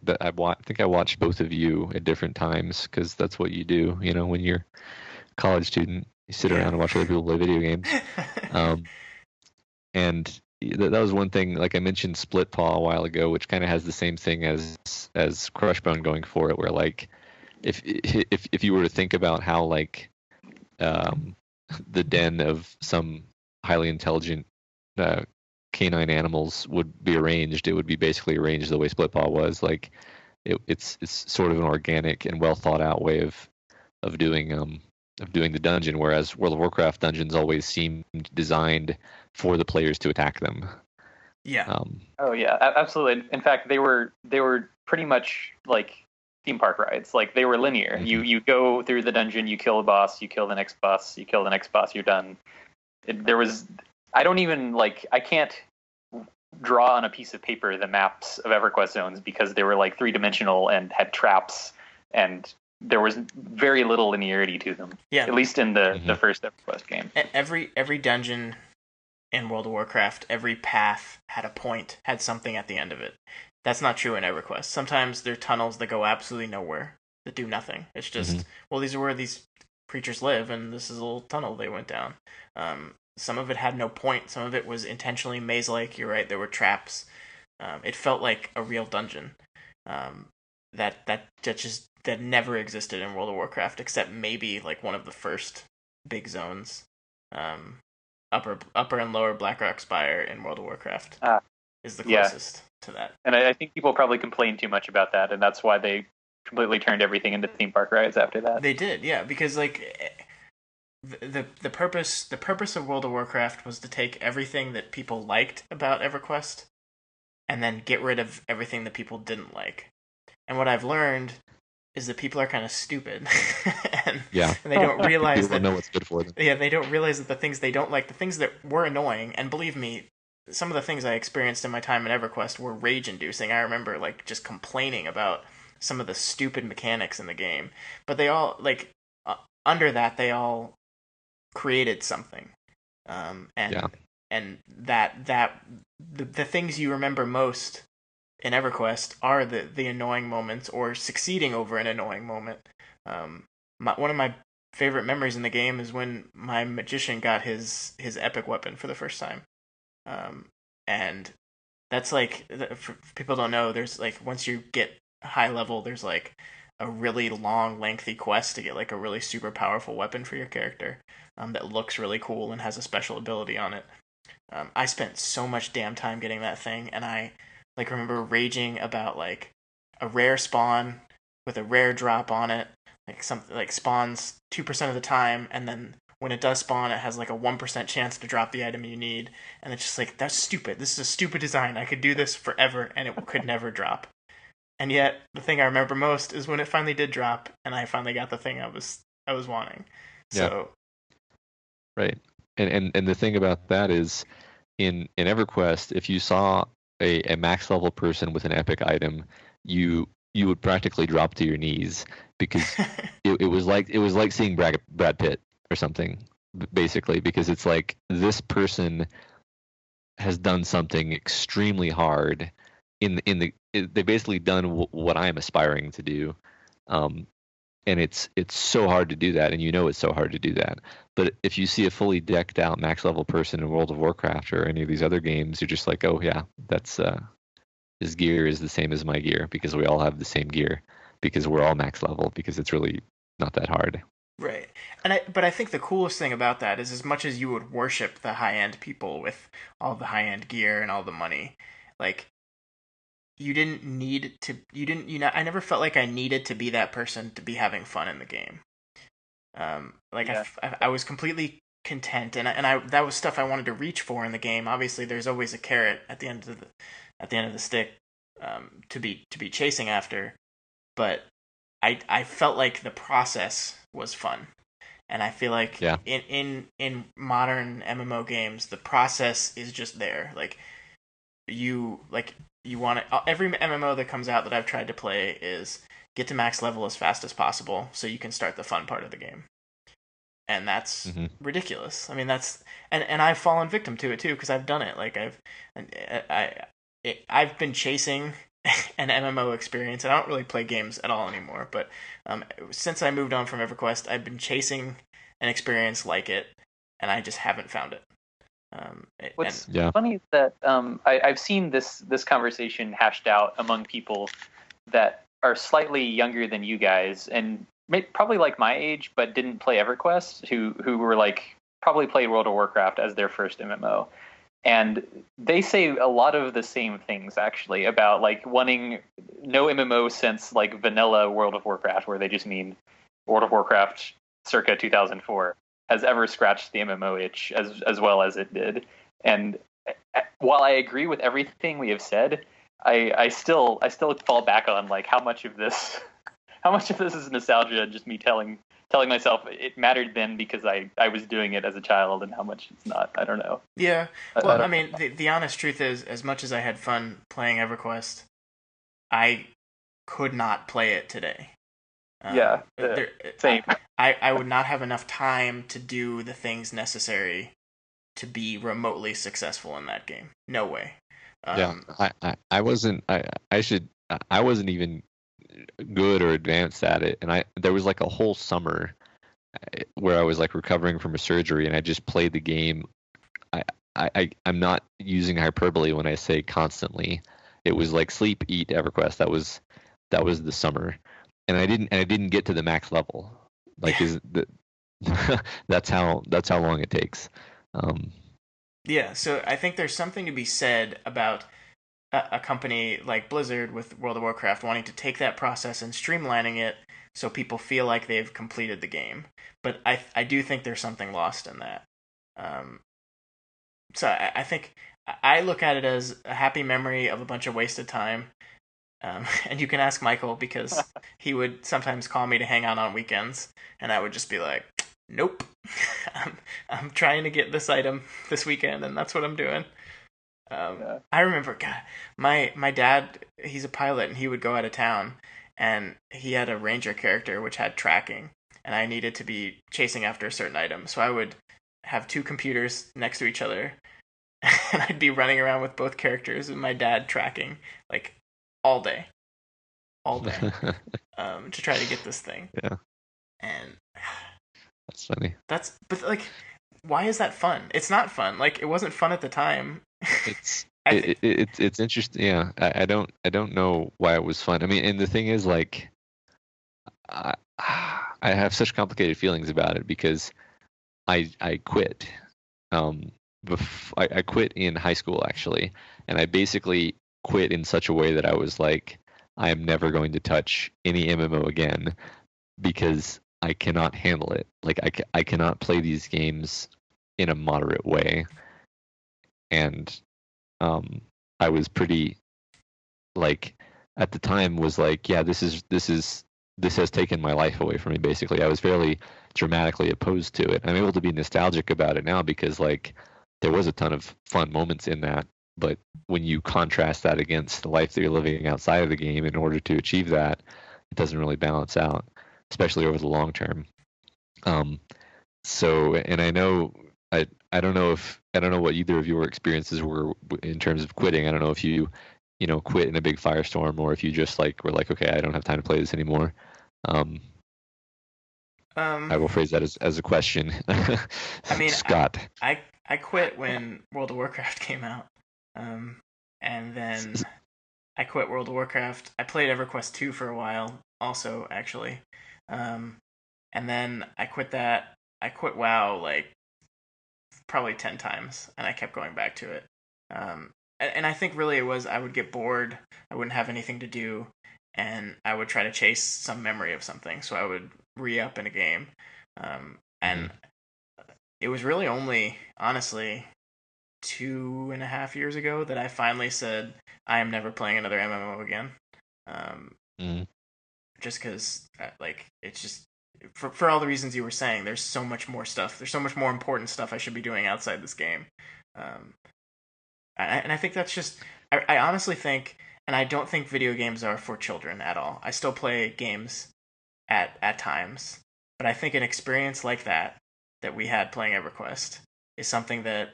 think I watched both of you at different times, because that's what you do. When you're a college student, you sit around and watch other people play video games. And that was one thing. Like I mentioned, Split Paw a while ago, which kind of has the same thing as Crushbone going for it, where like if you were to think about how like the den of some highly intelligent canine animals would be arranged, it would be basically arranged the way Split Paw was. Like it's sort of an organic and well thought out way of doing the dungeon, whereas World of Warcraft dungeons always seemed designed for the players to attack them. Yeah. Oh yeah, absolutely. In fact, they were pretty much like theme park rides. Like they were linear. Mm-hmm. You go through the dungeon, you kill a boss, you kill the next boss, you kill the next boss, you're done. I can't draw on a piece of paper the maps of EverQuest zones because they were like 3-dimensional and had traps, and there was very little linearity to them. Yeah. At least in the first EverQuest game. Every dungeon in World of Warcraft, every path had a point, had something at the end of it. That's not true in EverQuest. Sometimes there are tunnels that go absolutely nowhere, that do nothing. It's just, well, these are where these creatures live, and this is a little tunnel they went down. Some of it had no point. Some of it was intentionally maze-like. You're right, there were traps. It felt like a real dungeon. That never existed in World of Warcraft, except maybe like one of the first big zones. Upper and lower Blackrock Spire in World of Warcraft is the closest to that. And I think people probably complained too much about that, and that's why they completely turned everything into theme park rides after that. They did, yeah, because like the purpose of World of Warcraft was to take everything that people liked about EverQuest and then get rid of everything that people didn't like. And what I've learned is that people are kind of stupid, and they don't realize that know what's good for them. Yeah, they don't realize that the things they don't like, the things that were annoying, and believe me, some of the things I experienced in my time in EverQuest were rage-inducing. I remember like just complaining about some of the stupid mechanics in the game, but they all like under that they all created something, and that the things you remember most in EverQuest are the annoying moments or succeeding over an annoying moment. One of my favorite memories in the game is when my magician got his epic weapon for the first time. And that's like, for people don't know, there's like, once you get high level, there's like a really long, lengthy quest to get like a really super powerful weapon for your character that looks really cool and has a special ability on it. I spent so much damn time getting that thing, and I like remember raging about like a rare spawn with a rare drop on it, like something like spawns 2% of the time, and then when it does spawn, it has like a 1% chance to drop the item you need, and it's just like, that's stupid. This is a stupid design. I could do this forever, and it could never drop. And yet, the thing I remember most is when it finally did drop, and I finally got the thing I was wanting. So, right, and the thing about that is, in EverQuest, if you saw a max level person with an epic item, you would practically drop to your knees because it was like seeing Brad Pitt or something, basically, because it's like this person has done something extremely hard they've basically done what I am aspiring to do, and it's so hard to do that, and it's so hard to do that. But if you see a fully decked out max level person in World of Warcraft or any of these other games, you're just like, oh yeah, that's his gear is the same as my gear because we all have the same gear because we're all max level because it's really not that hard. Right. But I think the coolest thing about that is, as much as you would worship the high-end people with all the high-end gear and all the money, like, I never felt like I needed to be that person to be having fun in the game. I was completely content, and I that was stuff I wanted to reach for in the game. Obviously, there's always a carrot at the end of the stick to be chasing after, but I felt like the process was fun, and I feel like in modern MMO games, the process is just there. Like you want it. Every MMO that comes out that I've tried to play is get to max level as fast as possible so you can start the fun part of the game. And that's ridiculous. I mean, and I've fallen victim to it too, because I've done it. Like I've been chasing an MMO experience. I don't really play games at all anymore, but since I moved on from EverQuest, I've been chasing an experience like it, and I just haven't found it. What's Yeah. funny is that I've seen this conversation hashed out among people that are slightly younger than you guys, and probably like my age, but didn't play EverQuest, who were like probably played World of Warcraft as their first MMO. And they say a lot of the same things actually about like wanting no MMO since like vanilla World of Warcraft, where they just mean World of Warcraft circa 2004, has ever scratched the MMO itch as well as it did. And while I agree with everything we have said, I still fall back on like how much of this is nostalgia and just me telling myself it mattered then because I was doing it as a child, and how much it's not. I don't know. Yeah. Well, I mean, the honest truth is, as much as I had fun playing EverQuest, I could not play it today. Same. I would not have enough time to do the things necessary to be remotely successful in that game. No way. I wasn't even good or advanced at it, and there was like a whole summer where I was like recovering from a surgery, and I just played the game. I'm not using hyperbole when I say constantly. It was like sleep, eat, EverQuest. That was the summer, and I didn't get to the max level. Like that's how long it takes. Yeah, so I think there's something to be said about a company like Blizzard with World of Warcraft wanting to take that process and streamlining it so people feel like they've completed the game. But I do think there's something lost in that. So I think I look at it as a happy memory of a bunch of wasted time. And you can ask Michael, because he would sometimes call me to hang out on weekends, and I would just be like, nope, I'm trying to get this item this weekend, and that's what I'm doing. I remember, God, my dad, he's a pilot, and he would go out of town, and he had a ranger character which had tracking, and I needed to be chasing after a certain item, so I would have two computers next to each other, and I'd be running around with both characters and my dad tracking, like, all day, to try to get this thing. Yeah. And that's funny. But like, why is that fun? It's not fun. Like, it wasn't fun at the time. It's interesting. Yeah, I don't know why it was fun. I mean, and the thing is, like, I have such complicated feelings about it because I quit. I quit in high school actually, and I basically quit in such a way that I was like, I am never going to touch any MMO again because I cannot handle it. Like I cannot play these games in a moderate way. And I was pretty, like, at the time was like, yeah, this has taken my life away from me, basically. I was fairly dramatically opposed to it. I'm able to be nostalgic about it now because, like, there was a ton of fun moments in that. But when you contrast that against the life that you're living outside of the game in order to achieve that, it doesn't really balance out, especially over the long term. So, and I know, I don't know what either of your experiences were in terms of quitting. I don't know if you quit in a big firestorm, or if you just like were like, okay, I don't have time to play this anymore. I will phrase that as a question. I mean, Scott. I quit when World of Warcraft came out. And then I quit World of Warcraft. I played EverQuest 2 for a while, also, actually. And then I quit that. I quit WoW, like, probably 10 times, and I kept going back to it. And I think really it was I would get bored, I wouldn't have anything to do, and I would try to chase some memory of something, so I would re-up in a game. And it was really only, honestly, 2.5 years ago that I finally said I am never playing another MMO again. Just because, like, it's just for all the reasons you were saying. There's so much more stuff. There's so much more important stuff I should be doing outside this game. And I think that's just. I honestly think, and I don't think video games are for children at all. I still play games at times, but I think an experience like that we had playing EverQuest is something that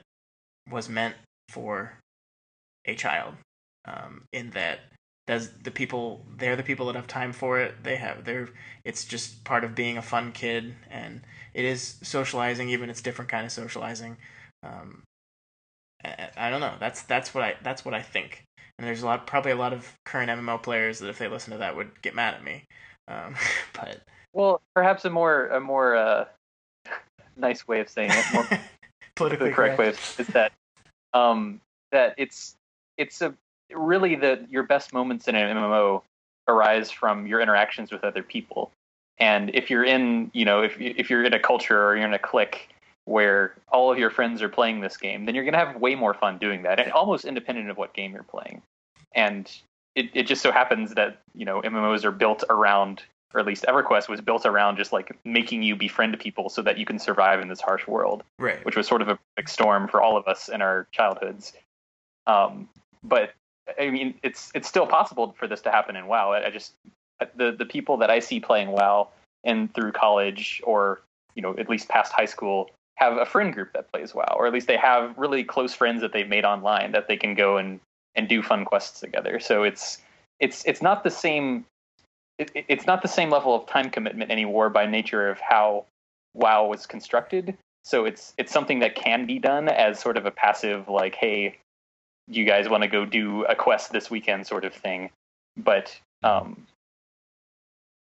was meant for a child, in that they're the people that have time for it. It's just part of being a fun kid, and it is socializing, even it's different kind of socializing. I don't know. That's what I think. And there's probably a lot of current MMO players that if they listen to that would get mad at me. But Well, perhaps a more nice way of saying it, more the politically correct way is that that it's a really your best moments in an MMO arise from your interactions with other people. And if you're in, if you're in a culture or you're in a clique where all of your friends are playing this game, then you're going to have way more fun doing that, and almost independent of what game you're playing. And it just so happens that, MMOs are built around, or at least EverQuest was built around just like making you befriend people so that you can survive in this harsh world, right? Which was sort of a perfect storm for all of us in our childhoods. But I mean, it's still possible for this to happen in WoW. I just the people that I see playing WoW and through college, or at least past high school, have a friend group that plays WoW, or at least they have really close friends that they've made online that they can go and do fun quests together. So it's not the same. It's not the same level of time commitment anymore by nature of how WoW was constructed. So it's something that can be done as sort of a passive, like, hey, you guys want to go do a quest this weekend sort of thing. But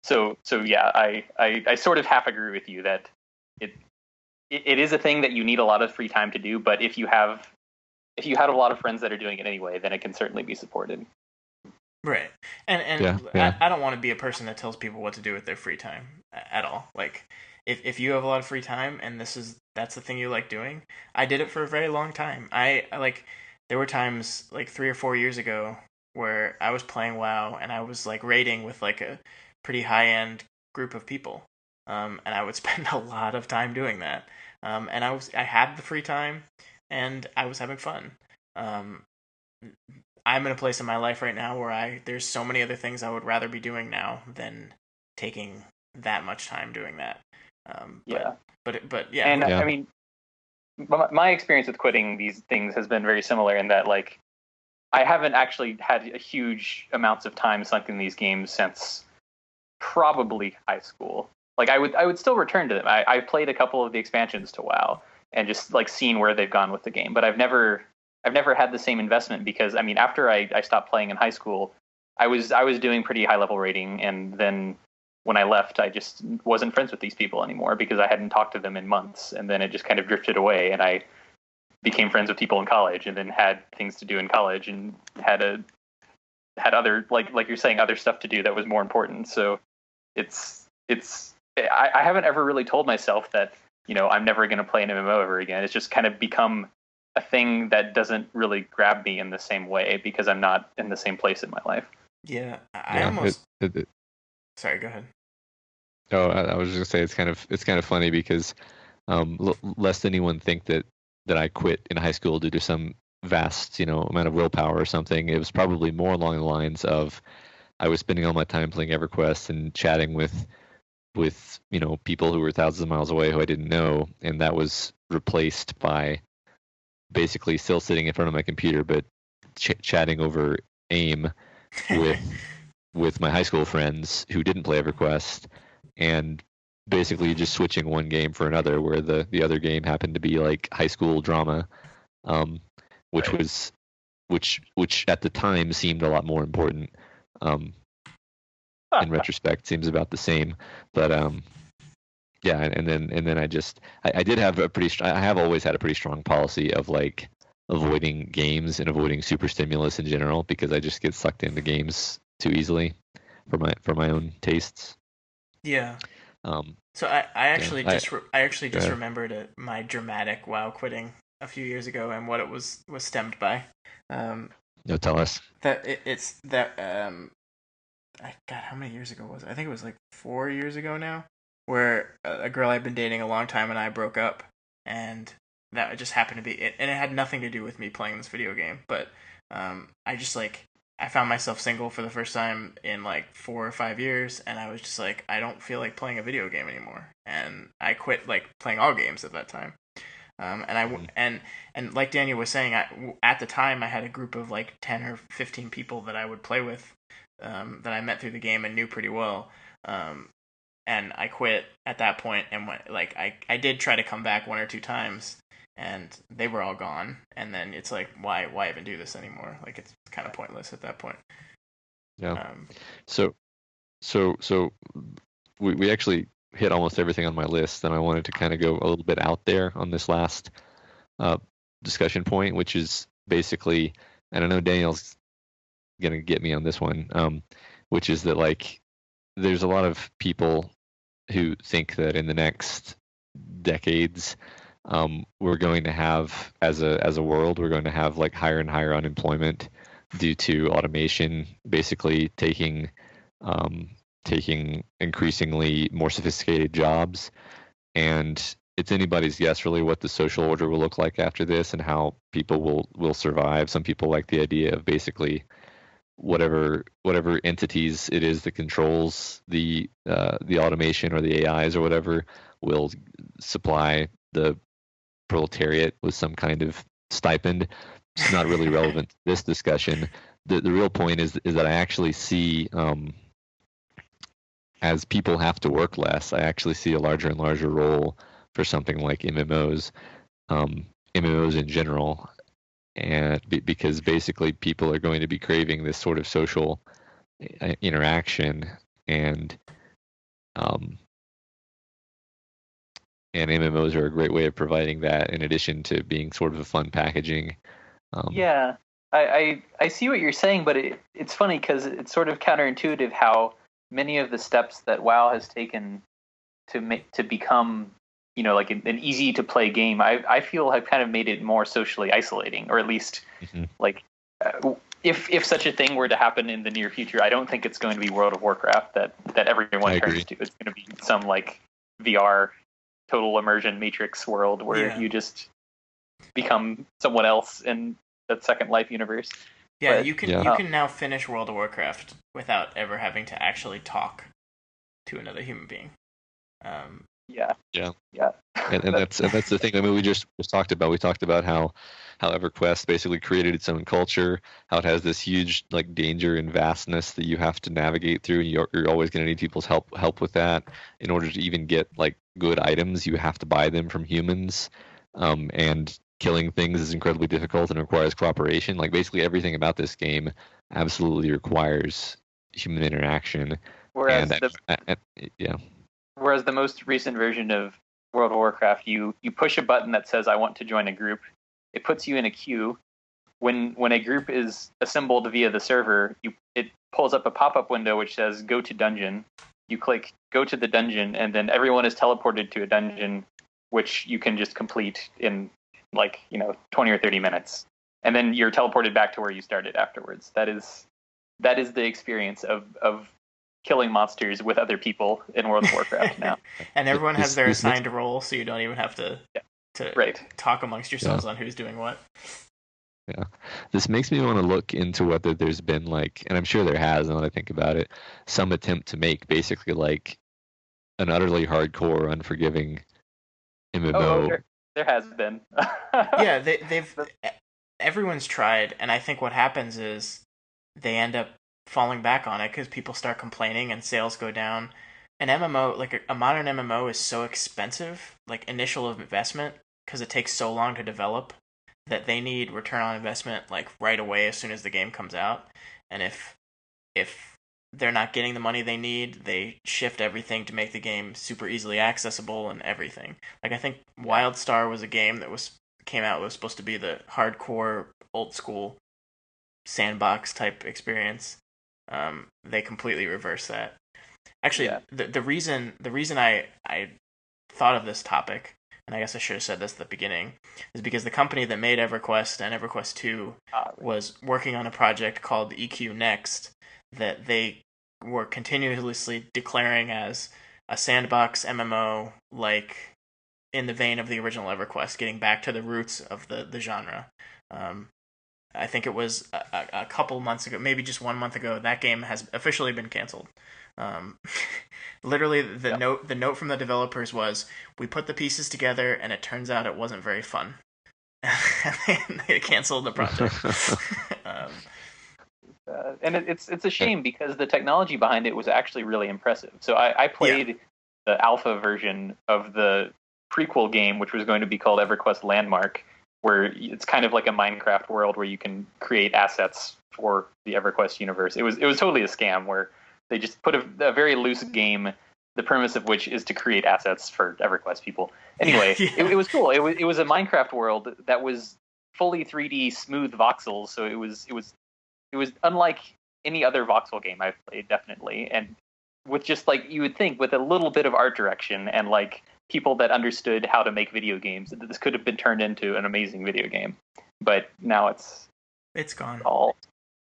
so yeah, I sort of half agree with you that it is a thing that you need a lot of free time to do. But if you had a lot of friends that are doing it anyway, then it can certainly be supported. Right. And Yeah. I don't want to be a person that tells people what to do with their free time at all. Like, if you have a lot of free time and that's the thing you like doing, I did it for a very long time. I like, there were times like 3 or 4 years ago where I was playing WoW and I was like raiding with like a pretty high end group of people. And I would spend a lot of time doing that. And I had the free time and I was having fun. I'm in a place in my life right now where there's so many other things I would rather be doing now than taking that much time doing that. Yeah. But yeah. And I mean, my experience with quitting these things has been very similar in that, like, I haven't actually had a huge amounts of time sunk in these games since probably high school. Like, I would still return to them. I played a couple of the expansions to WoW and just like seen where they've gone with the game, but I've never had the same investment because, I mean, after I stopped playing in high school, I was doing pretty high level rating, and then when I left, I just wasn't friends with these people anymore because I hadn't talked to them in months, and then it just kind of drifted away, and I became friends with people in college, and then had things to do in college, and had other, like you're saying, other stuff to do that was more important. So I haven't ever really told myself that, I'm never going to play an MMO ever again. It's just kind of become a thing that doesn't really grab me in the same way because I'm not in the same place in my life. Yeah, I almost. Sorry, go ahead. Oh, I was just gonna say it's kind of funny because lest anyone think that I quit in high school due to some vast amount of willpower or something. It was probably more along the lines of I was spending all my time playing EverQuest and chatting with people who were thousands of miles away who I didn't know, and that was replaced by basically still sitting in front of my computer but chatting over AIM with my high school friends who didn't play EverQuest, and basically just switching one game for another, where the other game happened to be like high school drama, which was which at the time seemed a lot more important. In retrospect, seems about the same, but yeah, and then I did have I have always had a pretty strong policy of like avoiding games and avoiding super stimulus in general because I just get sucked into games too easily for my own tastes. Yeah. So I actually just remembered my dramatic WoW quitting a few years ago and what it was stemmed by. No, tell us. God, how many years ago was it? I think it was like 4 years ago now, where a girl I'd been dating a long time and I broke up, and that just happened to be it. And it had nothing to do with me playing this video game, but I found myself single for the first time in like 4 or 5 years, and I was just like, I don't feel like playing a video game anymore, and I quit like playing all games at that time. And like Daniel was saying, at the time I had a group of like 10 or 15 people that I would play with, that I met through the game and knew pretty well. And I quit at that point, and I did try to come back 1 or 2 times, and they were all gone. And then it's like, why even do this anymore? Like, it's kind of pointless at that point. Yeah. So we actually hit almost everything on my list, and I wanted to kind of go a little bit out there on this last discussion point, which is basically, and I know Daniel's gonna get me on this one, which is that like there's a lot of people who think that in the next decades, we're going to have, as a world, we're going to have like higher and higher unemployment due to automation, basically taking increasingly more sophisticated jobs. And it's anybody's guess really what the social order will look like after this and how people will survive. Some people like the idea of basically whatever entities it is that controls the automation or the AIs or whatever will supply the proletariat with some kind of stipend. It's not really relevant to this discussion. The real point is that I actually see, as people have to work less, I actually see a larger and larger role for something like MMOs, MMOs in general, and because basically people are going to be craving this sort of social interaction, and MMOs are a great way of providing that, in addition to being sort of a fun packaging. Yeah, I see what you're saying, but it's funny because it's sort of counterintuitive how many of the steps that WoW has taken to become, like an easy to play game, I feel have kind of made it more socially isolating, or at least like if such a thing were to happen in the near future, I don't think it's going to be World of Warcraft that everyone turns to. It's going to be some like VR total immersion Matrix world where you just become someone else in that Second Life universe. Yeah, but you can now finish World of Warcraft without ever having to actually talk to another human being. Yeah. And that's the thing. I mean, we just talked about how EverQuest basically created its own culture, how it has this huge like danger and vastness that you have to navigate through, and you're always going to need people's help with that. In order to even get like good items, you have to buy them from humans, and killing things is incredibly difficult and requires cooperation. Like basically everything about this game absolutely requires human interaction. Whereas the most recent version of World of Warcraft, you push a button that says "I want to join a group." It puts you in a queue. When a group is assembled via the server, it pulls up a pop-up window which says "Go to dungeon." You click "Go to the dungeon," and then everyone is teleported to a dungeon, which you can just complete in 20 or 30 minutes, and then you're teleported back to where you started afterwards. That is the experience of killing monsters with other people in World of Warcraft now. And everyone has their assigned role, so you don't even have to talk amongst yourselves on who's doing what. Yeah, this makes me want to look into whether there's been and I'm sure there has, now that I think about it, some attempt to make basically like an utterly hardcore, unforgiving MMO. There has been. Yeah, they've everyone's tried, and I think what happens is they end up falling back on it because people start complaining and sales go down. An MMO, like a modern MMO, is so expensive, like initial investment, because it takes so long to develop, that they need return on investment like right away as soon as the game comes out. And if they're not getting the money they need, they shift everything to make the game super easily accessible and everything. Like I think WildStar was a game that came out, was supposed to be the hardcore old school sandbox type experience. They completely reversed that. Actually, the reason I thought of this topic, and I guess I should have said this at the beginning, is because the company that made EverQuest and EverQuest 2 was working on a project called EQ Next that they were continuously declaring as a sandbox MMO, like in the vein of the original EverQuest, getting back to the roots of the genre. I think it was a couple months ago, maybe just 1 month ago, that game has officially been canceled. Literally, the note from the developers was, "We put the pieces together, and it turns out it wasn't very fun." And they canceled the project. And it's a shame because the technology behind it was actually really impressive. So I played the alpha version of the prequel game, which was going to be called EverQuest Landmark, where it's kind of like a Minecraft world where you can create assets for the EverQuest universe. It was totally a scam where they just put a very loose game, the premise of which is to create assets for EverQuest people. Anyway, it was cool. It was a Minecraft world that was fully 3D smooth voxels, so it was unlike any other voxel game I've played, definitely. And with just like, you would think with a little bit of art direction and like people that understood how to make video games, that this could have been turned into an amazing video game. But now it's gone.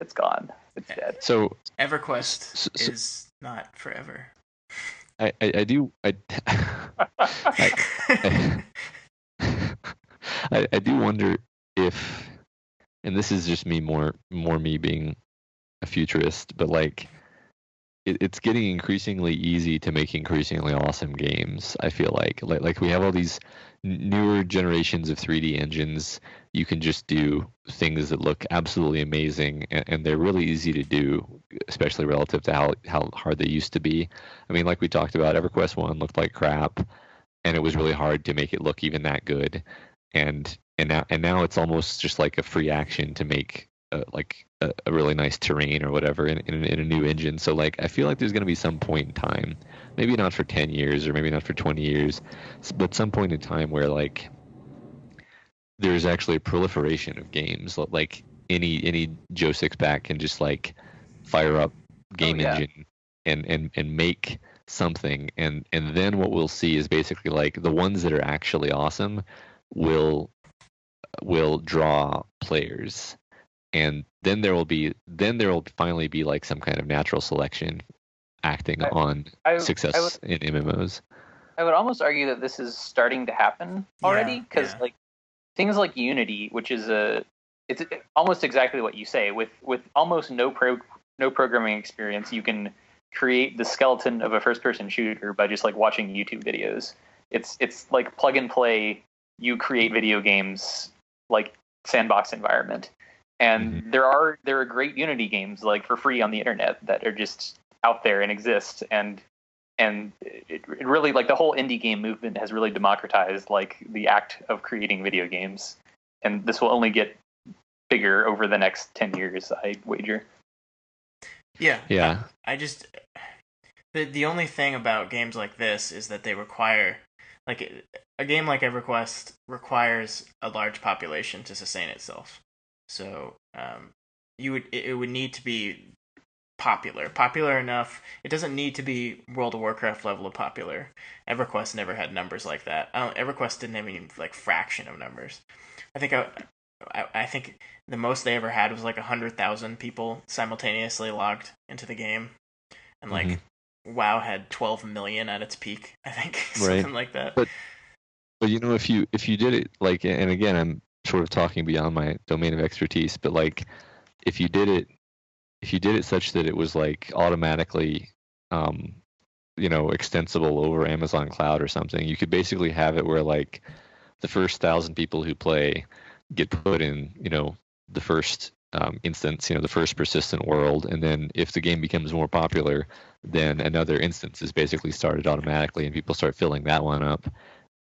It's gone. It's dead. So EverQuest is not forever. I do wonder if, and this is just me more me being a futurist, but like it's getting increasingly easy to make increasingly awesome games. I feel like we have all these newer generations of 3D engines. You can just do things that look absolutely amazing, and they're really easy to do, especially relative to how hard they used to be. I mean, like we talked about, EverQuest 1 looked like crap, and it was really hard to make it look even that good. And now it's almost just like a free action to make a really nice terrain or whatever in a new engine. So like I feel like there's going to be some point in time, maybe not for 10 years or maybe not for 20 years, but some point in time where like there's actually a proliferation of games. Like any Joe Sixpack can just like fire up game engine and make something, and then what we'll see is basically like the ones that are actually awesome will draw players. And then there will finally be like some kind of natural selection acting on success in MMOs. I would almost argue that this is starting to happen already, because like things like Unity, which is it's almost exactly what you say. With almost no programming experience, you can create the skeleton of a first-person shooter by just like watching YouTube videos. It's like plug and play. You create video games like sandbox environment. And there are great Unity games like for free on the internet that are just out there and exist, and it really, like, the whole indie game movement has really democratized like the act of creating video games, and this will only get bigger over the next 10 years, I wager. Yeah. I just the only thing about games like this is that they require, like, a game like EverQuest requires a large population to sustain itself. So it would need to be popular enough. It doesn't need to be World of Warcraft level of popular. EverQuest never had numbers like that. EverQuest didn't have any like fraction of numbers. I think the most they ever had was like 100,000 people simultaneously logged into the game, and like WoW had 12 million at its peak. I think something like that. But you know, if you did it like, and again, I'm sort of talking beyond my domain of expertise, but like if you did it such that it was like automatically extensible over Amazon Cloud or something, you could basically have it where like the first 1,000 people who play get put in the first instance, the first persistent world, and then if the game becomes more popular, then another instance is basically started automatically and people start filling that one up.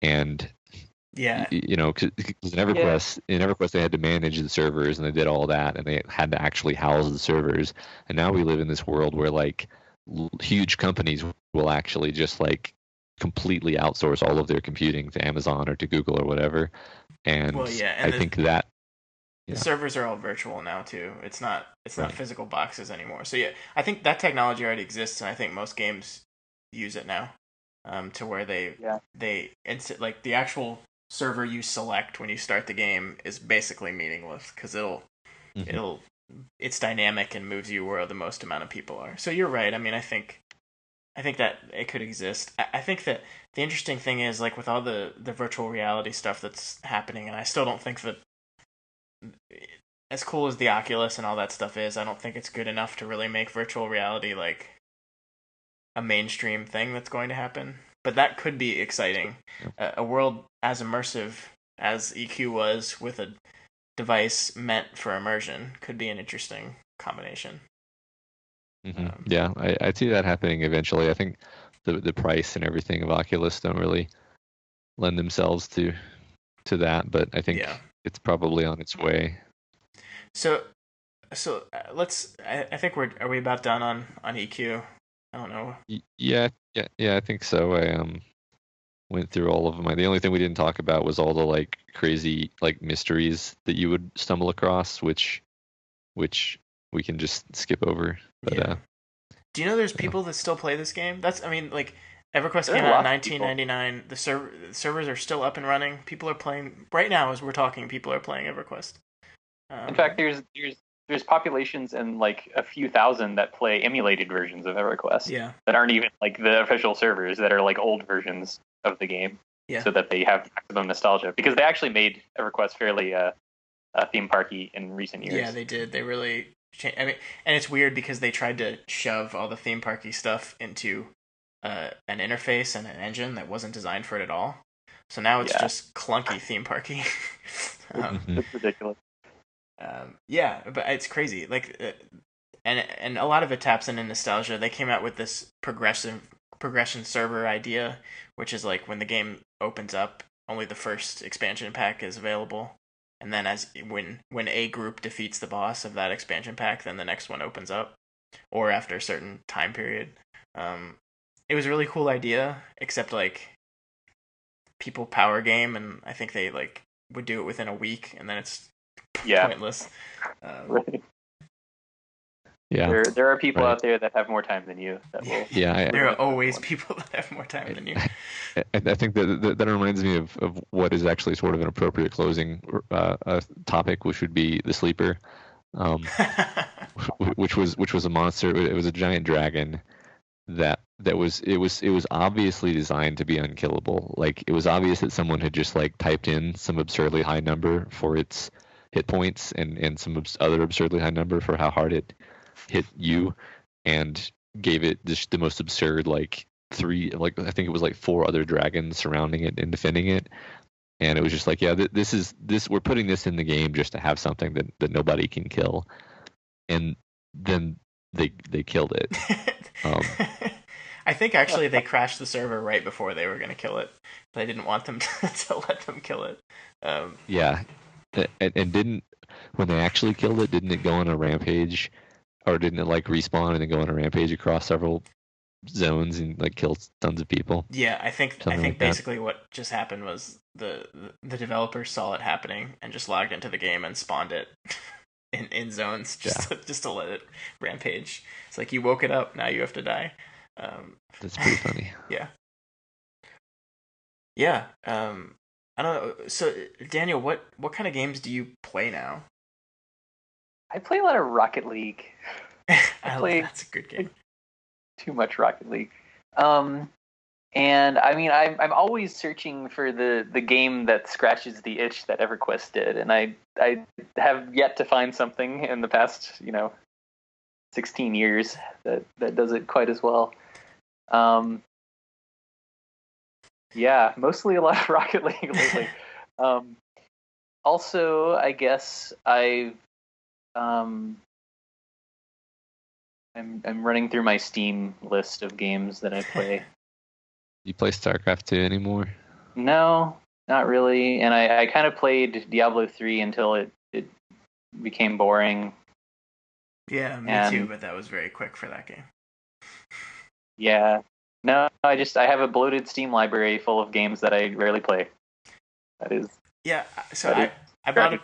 And because in EverQuest they had to manage the servers and they did all that, and they had to actually house the servers. And now we live in this world where like huge companies will actually just like completely outsource all of their computing to Amazon or to Google or whatever. And I think that the servers are all virtual now too. It's not physical boxes anymore. So I think that technology already exists, and I think most games use it now. To where like the actual server you select when you start the game is basically meaningless, because it's dynamic and moves you where the most amount of people are. So you're right. I mean, I think that it could exist. I think that the interesting thing is, like, with all the virtual reality stuff that's happening, and I still don't think that, as cool as the Oculus and all that stuff is, I don't think it's good enough to really make virtual reality like a mainstream thing that's going to happen. But that could be exciting. A world as immersive as EQ was, with a device meant for immersion, could be an interesting combination. I see that happening eventually. I think the price and everything of Oculus don't really lend themselves to that, but I think Yeah. it's probably on its way. So let's. I think are we about done on EQ? I don't know. Yeah, I think so. I went through all of them. The only thing we didn't talk about was all the like crazy like mysteries that you would stumble across, which we can just skip over. But Yeah. Do you know there's people that still play this game? I mean, like EverQuest There are came out in lots of people. 1999. The servers are still up and running. People are playing right now as we're talking. People are playing EverQuest. In fact, there's populations in like a few thousand that play emulated versions of EverQuest yeah, that aren't even like the official servers, that are like old versions of the game, yeah, so that they have maximum nostalgia, because they actually made EverQuest fairly theme parky in recent years. yeah. They did. They really. I mean, and it's weird because they tried to shove all the theme parky stuff into an interface and an engine that wasn't designed for it at all. So now it's just clunky theme parky. It's ridiculous. Yeah, but it's crazy. Like, and a lot of it taps into nostalgia. They came out with this progression server idea, which is like when the game opens up, only the first expansion pack is available, and then when a group defeats the boss of that expansion pack, then the next one opens up, or after a certain time period. It was a really cool idea, except like people power game, and I think they like would do it within a week, and then it's pointless. Right. yeah, There are people out there that have more time than you. That will. There are always people that have more time than you. I think that reminds me of what is actually sort of an appropriate closing topic, which would be the sleeper, which was a monster. It was a giant dragon that was obviously designed to be unkillable. Like, it was obvious that someone had just like typed in some absurdly high number for its hit points and some other absurdly high number for how hard it hit you, and gave it just the most absurd like I think it was like 4 other dragons surrounding it and defending it, and it was just like, yeah, this we're putting this in the game just to have something that nobody can kill, and then they killed it. I think actually they crashed the server right before they were going to kill it. They didn't want them to let them kill it. Yeah, and didn't, when they actually killed it, didn't it go on a rampage, or didn't it like respawn and then go on a rampage across several zones and like kill tons of people? Yeah, I think like basically what just happened was the developers saw it happening and just logged into the game and spawned it in zones just to let it rampage. It's like, you woke it up, now you have to die. That's pretty funny. Yeah. Yeah. I don't know. So, Daniel, what kind of games do you play now? I play a lot of Rocket League. That's a good game. Too much Rocket League. And I mean, I'm always searching for the game that scratches the itch that EverQuest did, and I have yet to find something in the past 16 years that does it quite as well. Yeah, mostly a lot of Rocket League lately. Also, I guess I'm running through my Steam list of games that I play. You play StarCraft 2 anymore? No, not really. And I kind of played Diablo 3 until it became boring. Yeah, me too, but that was very quick for that game. Yeah. No, I have a bloated Steam library full of games that I rarely play. That is. Yeah, so I bought a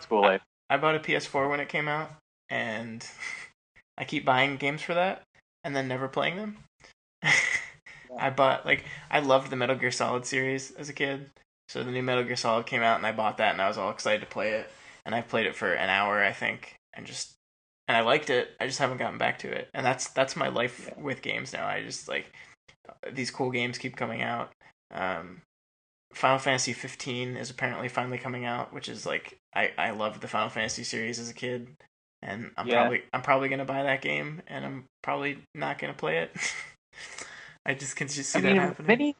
PS4 when it came out, and I keep buying games for that and then never playing them. I loved the Metal Gear Solid series as a kid. So the new Metal Gear Solid came out and I bought that and I was all excited to play it. And I played it for an hour, I think, and I liked it. I just haven't gotten back to it. And that's my life with games now. I just like, these cool games keep coming out. Final Fantasy 15 is apparently finally coming out, which is like, I loved the Final Fantasy series as a kid. And I'm probably gonna buy that game, and I'm probably not gonna play it. I just can just see that happening.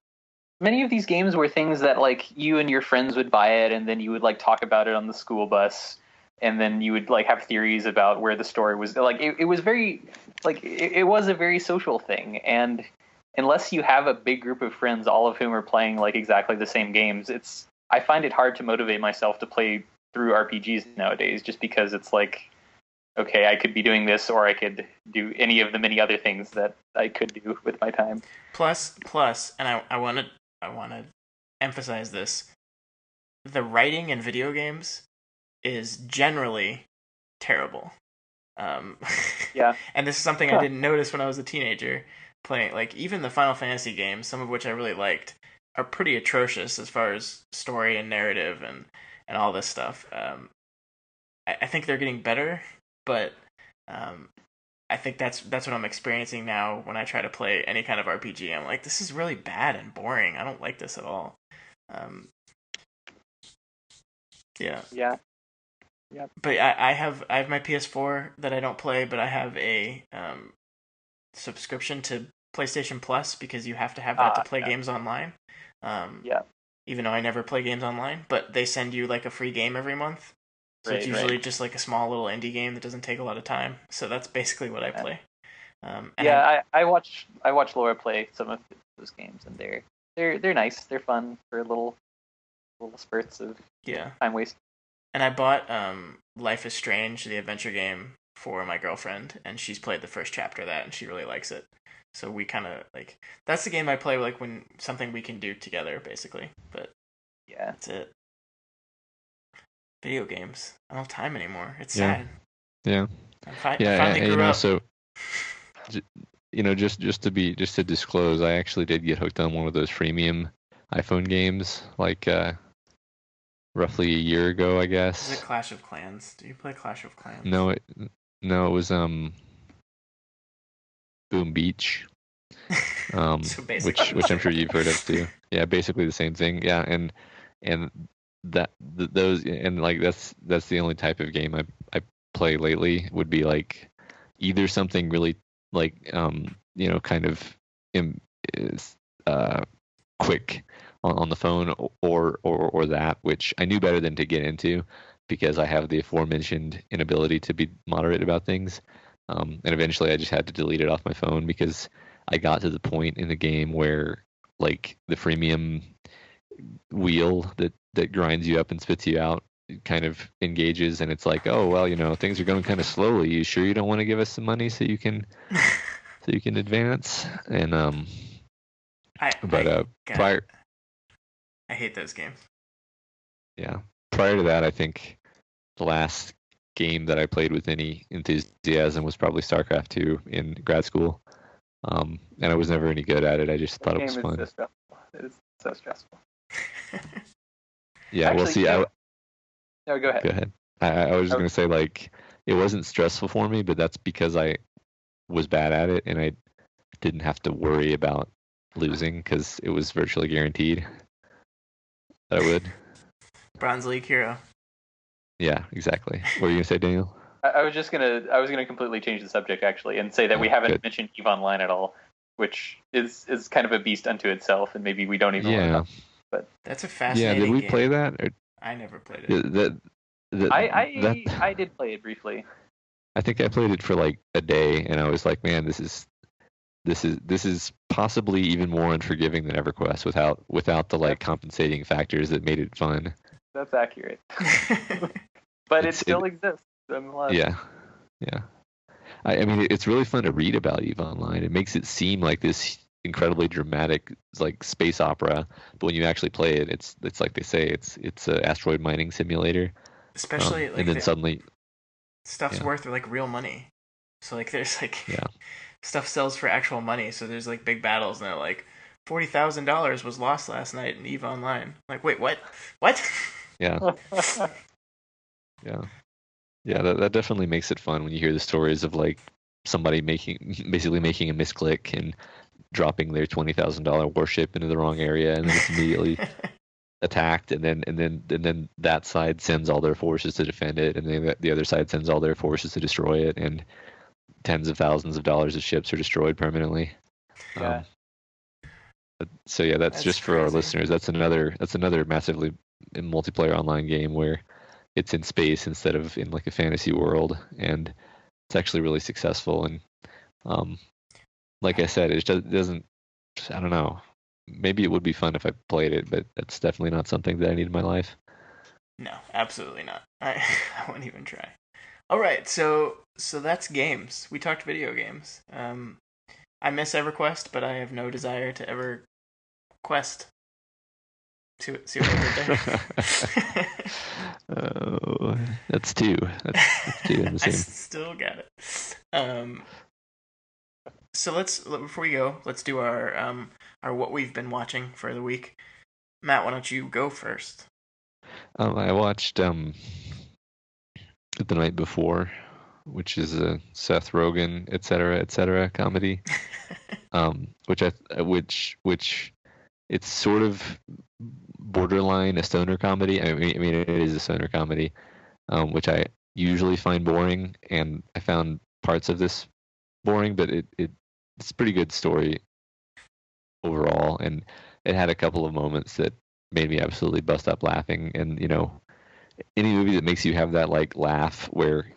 Many of these games were things that like you and your friends would buy it, and then you would like talk about it on the school bus, and then you would like have theories about where the story was. Like it was very like it was a very social thing, and unless you have a big group of friends, all of whom are playing like exactly the same games, I find it hard to motivate myself to play through RPGs nowadays, just because it's like, okay, I could be doing this, or I could do any of the many other things that I could do with my time. Plus, and I want to emphasize this: the writing in video games is generally terrible. Yeah. And this is something I didn't notice when I was a teenager playing. Like, even the Final Fantasy games, some of which I really liked, are pretty atrocious as far as story and narrative and all this stuff. I think they're getting better, but I think that's what I'm experiencing now when I try to play any kind of RPG. I'm like, this is really bad and boring. I don't like this at all. Yeah. Yeah. Yep. But I have my PS4 that I don't play, but I have a subscription to PlayStation Plus because you have to have that to play games online. Yeah. Even though I never play games online, but they send you like a free game every month. So it's usually just like a small little indie game that doesn't take a lot of time. So that's basically what I play. I watch Laura play some of those games, and they're nice. They're fun for little spurts of time waste. And I bought Life is Strange, the adventure game, for my girlfriend, and she's played the first chapter of that, and she really likes it. So we kind of like, that's the game I play like when something we can do together, basically. But yeah, that's it. Video games. I don't have time anymore. It's sad. Yeah. I finally grew up. So, just to disclose, I actually did get hooked on one of those freemium iPhone games, like roughly a year ago, I guess. Is it Clash of Clans? Do you play Clash of Clans? No, it was Boom Beach, so which I'm sure you've heard of too. Yeah, basically the same thing. Yeah, and those and like that's the only type of game I play lately, would be like either something really like kind of quick on the phone, or that, which I knew better than to get into because I have the aforementioned inability to be moderate about things. And eventually I just had to delete it off my phone because I got to the point in the game where like the freemium wheel that grinds you up and spits you out kind of engages, and it's like, oh well, things are going kind of slowly. You sure you don't want to give us some money so you can advance? And prior, I hate those games. Yeah, prior to that, I think the last game that I played with any enthusiasm was probably StarCraft 2 in grad school, and I was never any good at it. I just thought it was fun. It is so stressful. Yeah, Actually, no, go ahead. Go ahead. I was just going to say, like, it wasn't stressful for me, but that's because I was bad at it, and I didn't have to worry about losing because it was virtually guaranteed that I would. Bronze League hero. Yeah, exactly. What were you going to say, Daniel? I was gonna completely change the subject actually, and say that we haven't mentioned EVE Online at all, which is kind of a beast unto itself, and maybe we don't even want to know. But that's a fascinating game. Yeah, did we game. play that? Or... I never played it. I did play it briefly. I think I played it for like a day, and I was like, man, this is possibly even more unforgiving than EverQuest without the like compensating factors that made it fun. That's accurate. But it still exists. Yeah. I mean, it's really fun to read about EVE Online. It makes it seem like this incredibly dramatic, like space opera, but when you actually play it, it's like they say, it's an asteroid mining simulator. Especially like, and then suddenly stuff's worth like real money. So like there's like stuff sells for actual money. So there's like big battles, and they're like $40,000 was lost last night in EVE Online. Like, wait, what? What? Yeah. Yeah, that definitely makes it fun when you hear the stories of like somebody basically making a misclick and dropping their $20,000 warship into the wrong area, and then it's immediately attacked, and then that side sends all their forces to defend it, and then the other side sends all their forces to destroy it, and tens of thousands of dollars of ships are destroyed permanently. Yeah. So yeah, that's just for our listeners. That's another massively multiplayer online game where it's in space instead of in like a fantasy world, and it's actually really successful. And like I said, it doesn't I don't know. Maybe it would be fun if I played it, but that's definitely not something that I need in my life. No, absolutely not. I wouldn't even try. All right, so that's games. We talked video games. I miss EverQuest, but I have no desire to ever quest. See what I did there? Oh, that's two. That's two in the I same. still got it. So before we go, let's do our what we've been watching for the week. Matt, why don't you go first? I watched The Night Before, which is a Seth Rogen, et cetera comedy. Which it's sort of borderline a stoner comedy. I mean it is a stoner comedy, which I usually find boring, and I found parts of this boring, but it's a pretty good story overall, and it had a couple of moments that made me absolutely bust up laughing. And any movie that makes you have that like laugh where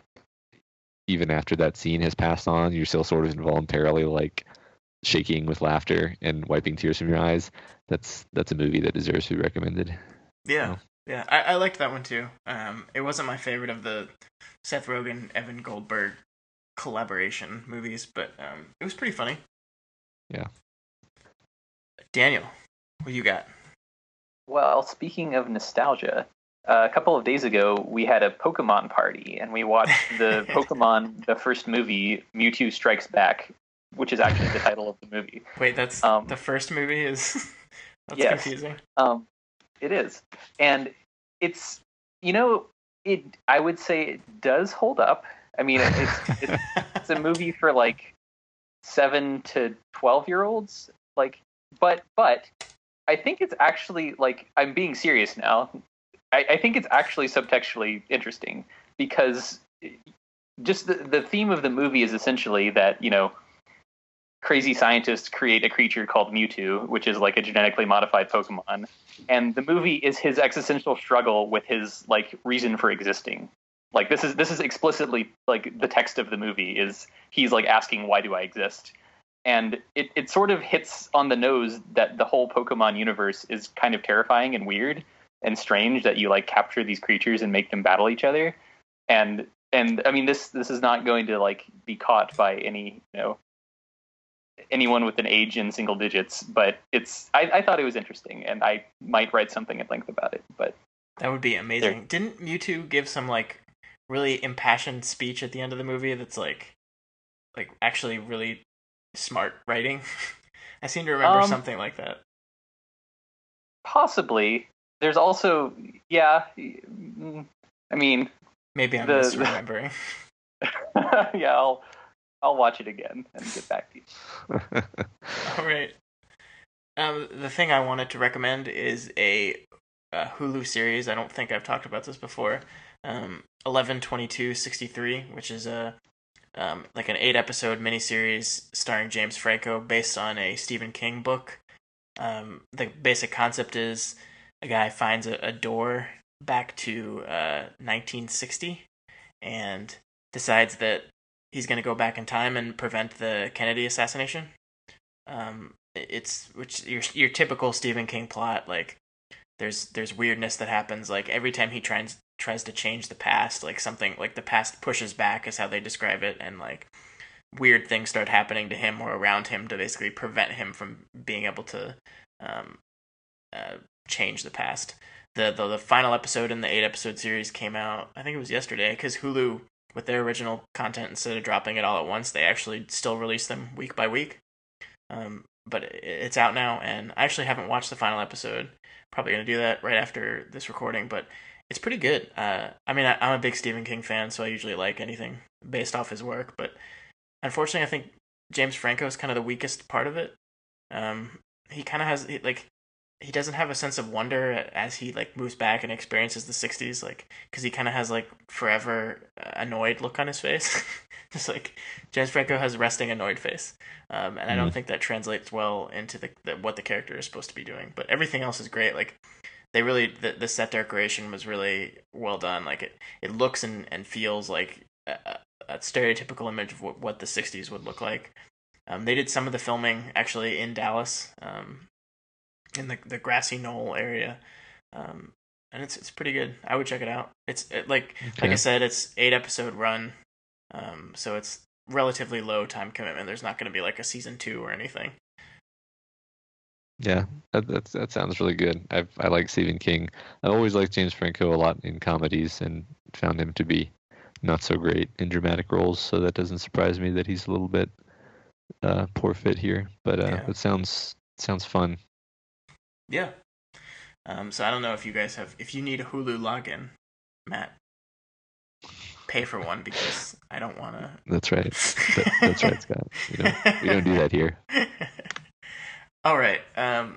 even after that scene has passed on, you're still sort of involuntarily like shaking with laughter and wiping tears from your eyes. That's a movie that deserves to be recommended. Yeah, yeah, I liked that one too. It wasn't my favorite of the Seth Rogen, Evan Goldberg collaboration movies, but it was pretty funny. Yeah. Daniel, what you got? Well, speaking of nostalgia, a couple of days ago we had a Pokemon party, and we watched the Pokemon, the first movie, Mewtwo Strikes Back, which is actually the title of the movie. Wait, that's the first movie is that's yes, confusing. It is, and it's I would say it does hold up. I mean, it's a movie for like 7 to 12-year-olds, like, but I think it's actually, like, I'm being serious now. I think it's actually subtextually interesting, because just the theme of the movie is essentially that, crazy scientists create a creature called Mewtwo, which is like a genetically modified Pokemon. And the movie is his existential struggle with his like reason for existing. Like this is explicitly like the text of the movie is he's like asking, why do I exist? And it sort of hits on the nose that the whole Pokemon universe is kind of terrifying and weird and strange, that you like capture these creatures and make them battle each other. And I mean, this is not going to like be caught by anyone with an age in single digits, but I thought it was interesting, and I might write something at length about it. But that would be amazing. Didn't Mewtwo give some like really impassioned speech at the end of the movie that's like actually really smart writing? I seem to remember something like that. Possibly. There's also, yeah, I mean, maybe I'm misremembering. Yeah, I'll watch it again and get back to you. All right. The thing I wanted to recommend is a Hulu series. I don't think I've talked about this before. 11/22/63, which is a like an 8-episode miniseries starring James Franco, based on a Stephen King book. The basic concept is a guy finds a door back to 1960 and decides that he's going to go back in time and prevent the Kennedy assassination. It's your typical Stephen King plot. Like there's weirdness that happens. Like every time he tries to change the past, like something like the past pushes back is how they describe it, and like weird things start happening to him or around him to basically prevent him from being able to change the past. The final episode in the 8-episode series came out, I think it was yesterday, because Hulu, with their original content, instead of dropping it all at once, they actually still release them week by week. But it's out now, and I actually haven't watched the final episode. Probably going to do that right after this recording, but it's pretty good. I mean, I'm a big Stephen King fan, so I usually like anything based off his work, but unfortunately, I think James Franco is kind of the weakest part of it. He kind of has, he doesn't have a sense of wonder as he like moves back and experiences the 60s, like, because he kind of has like forever annoyed look on his face. Just like James Franco has resting annoyed face, and I don't think that translates well into what the character is supposed to be doing. But everything else is great. Like they really, the set decoration was really well done. Like it looks and feels like a stereotypical image of what the 60s would look like. They did some of the filming actually in Dallas, in the grassy knoll area, and it's pretty good. I would check it out. Like I said, it's 8-episode run, so it's relatively low time commitment. There's not going to be like a season 2 or anything. Yeah, that sounds really good. I like Stephen King. I always liked James Franco a lot in comedies, and found him to be not so great in dramatic roles. So that doesn't surprise me that he's a little bit poor fit here. But it sounds fun. Yeah. So I don't know if you guys if you need a Hulu login, Matt, pay for one because I don't want to. That's right. That's right, Scott. We don't do that here. All right.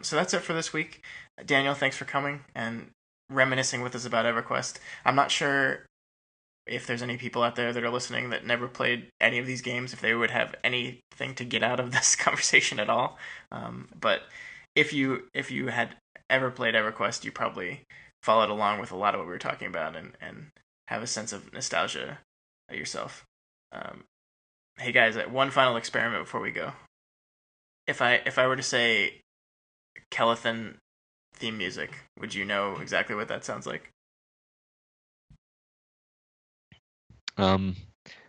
So that's it for this week. Daniel, thanks for coming and reminiscing with us about EverQuest. I'm not sure if there's any people out there that are listening that never played any of these games, if they would have anything to get out of this conversation at all. But if you had ever played EverQuest, you probably followed along with a lot of what we were talking about and have a sense of nostalgia yourself. Hey guys, one final experiment before we go. If I were to say Kelethan theme music, would you know exactly what that sounds like?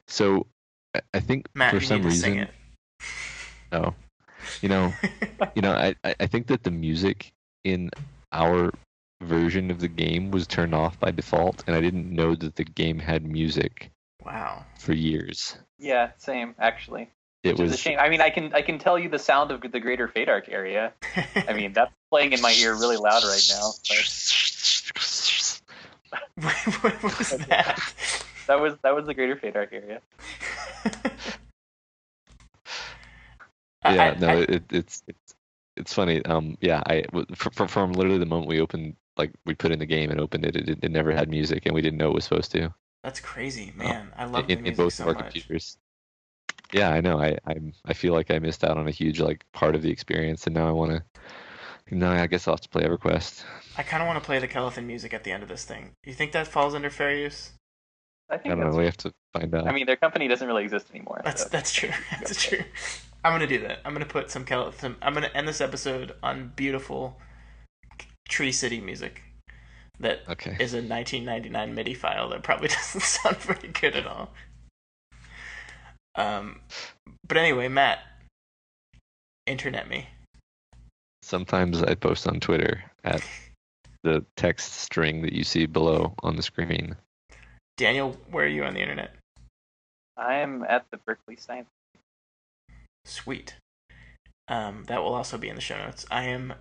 So I think Matt, for you some need to reason, sing it. oh, I think that the music in our version of the game was turned off by default, and I didn't know that the game had music. Wow. For years. Yeah, same actually. It was a shame. I mean, I can tell you the sound of the Greater Fate Arc area. I mean, that's playing in my ear really loud right now. What was that? That was the Greater Fate Arc area. It's funny. From literally the moment we opened, like we put in the game and opened it, it never had music, and we didn't know it was supposed to. That's crazy, man. I love the music in both so of our much. computers. Yeah, I know. I feel like I missed out on a huge part of the experience, and now I want to. No, I guess I'll have to play EverQuest. I kind of want to play the Kelethan music at the end of this thing. You think that falls under fair use? I don't know. We have to find out. I mean, their company doesn't really exist anymore. That's true. That's true. I'm gonna do that. I'm gonna put some Kelethan. I'm gonna end this episode on beautiful Tree City music. That is a 1999 MIDI file that probably doesn't sound very good at all. But anyway, Matt, internet me. Sometimes I post on Twitter at the text string that you see below on the screen. Daniel, where are you on the internet? I am at the Berkeley Science. Sweet. That will also be in the show notes. I am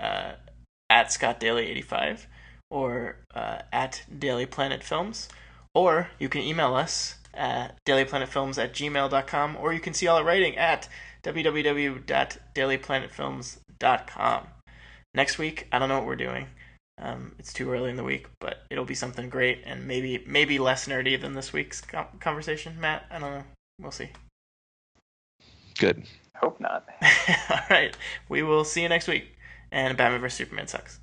at Scott Daly 85 or at Daily Planet Films, or you can email us at dailyplanetfilms@gmail.com, or you can see all the writing at www.dailyplanetfilms.com. Next week, I don't know what we're doing. It's too early in the week, but it'll be something great and maybe less nerdy than this week's conversation. Matt, I don't know. We'll see. Good. Hope not. All right. We will see you next week. And Batman vs. Superman sucks.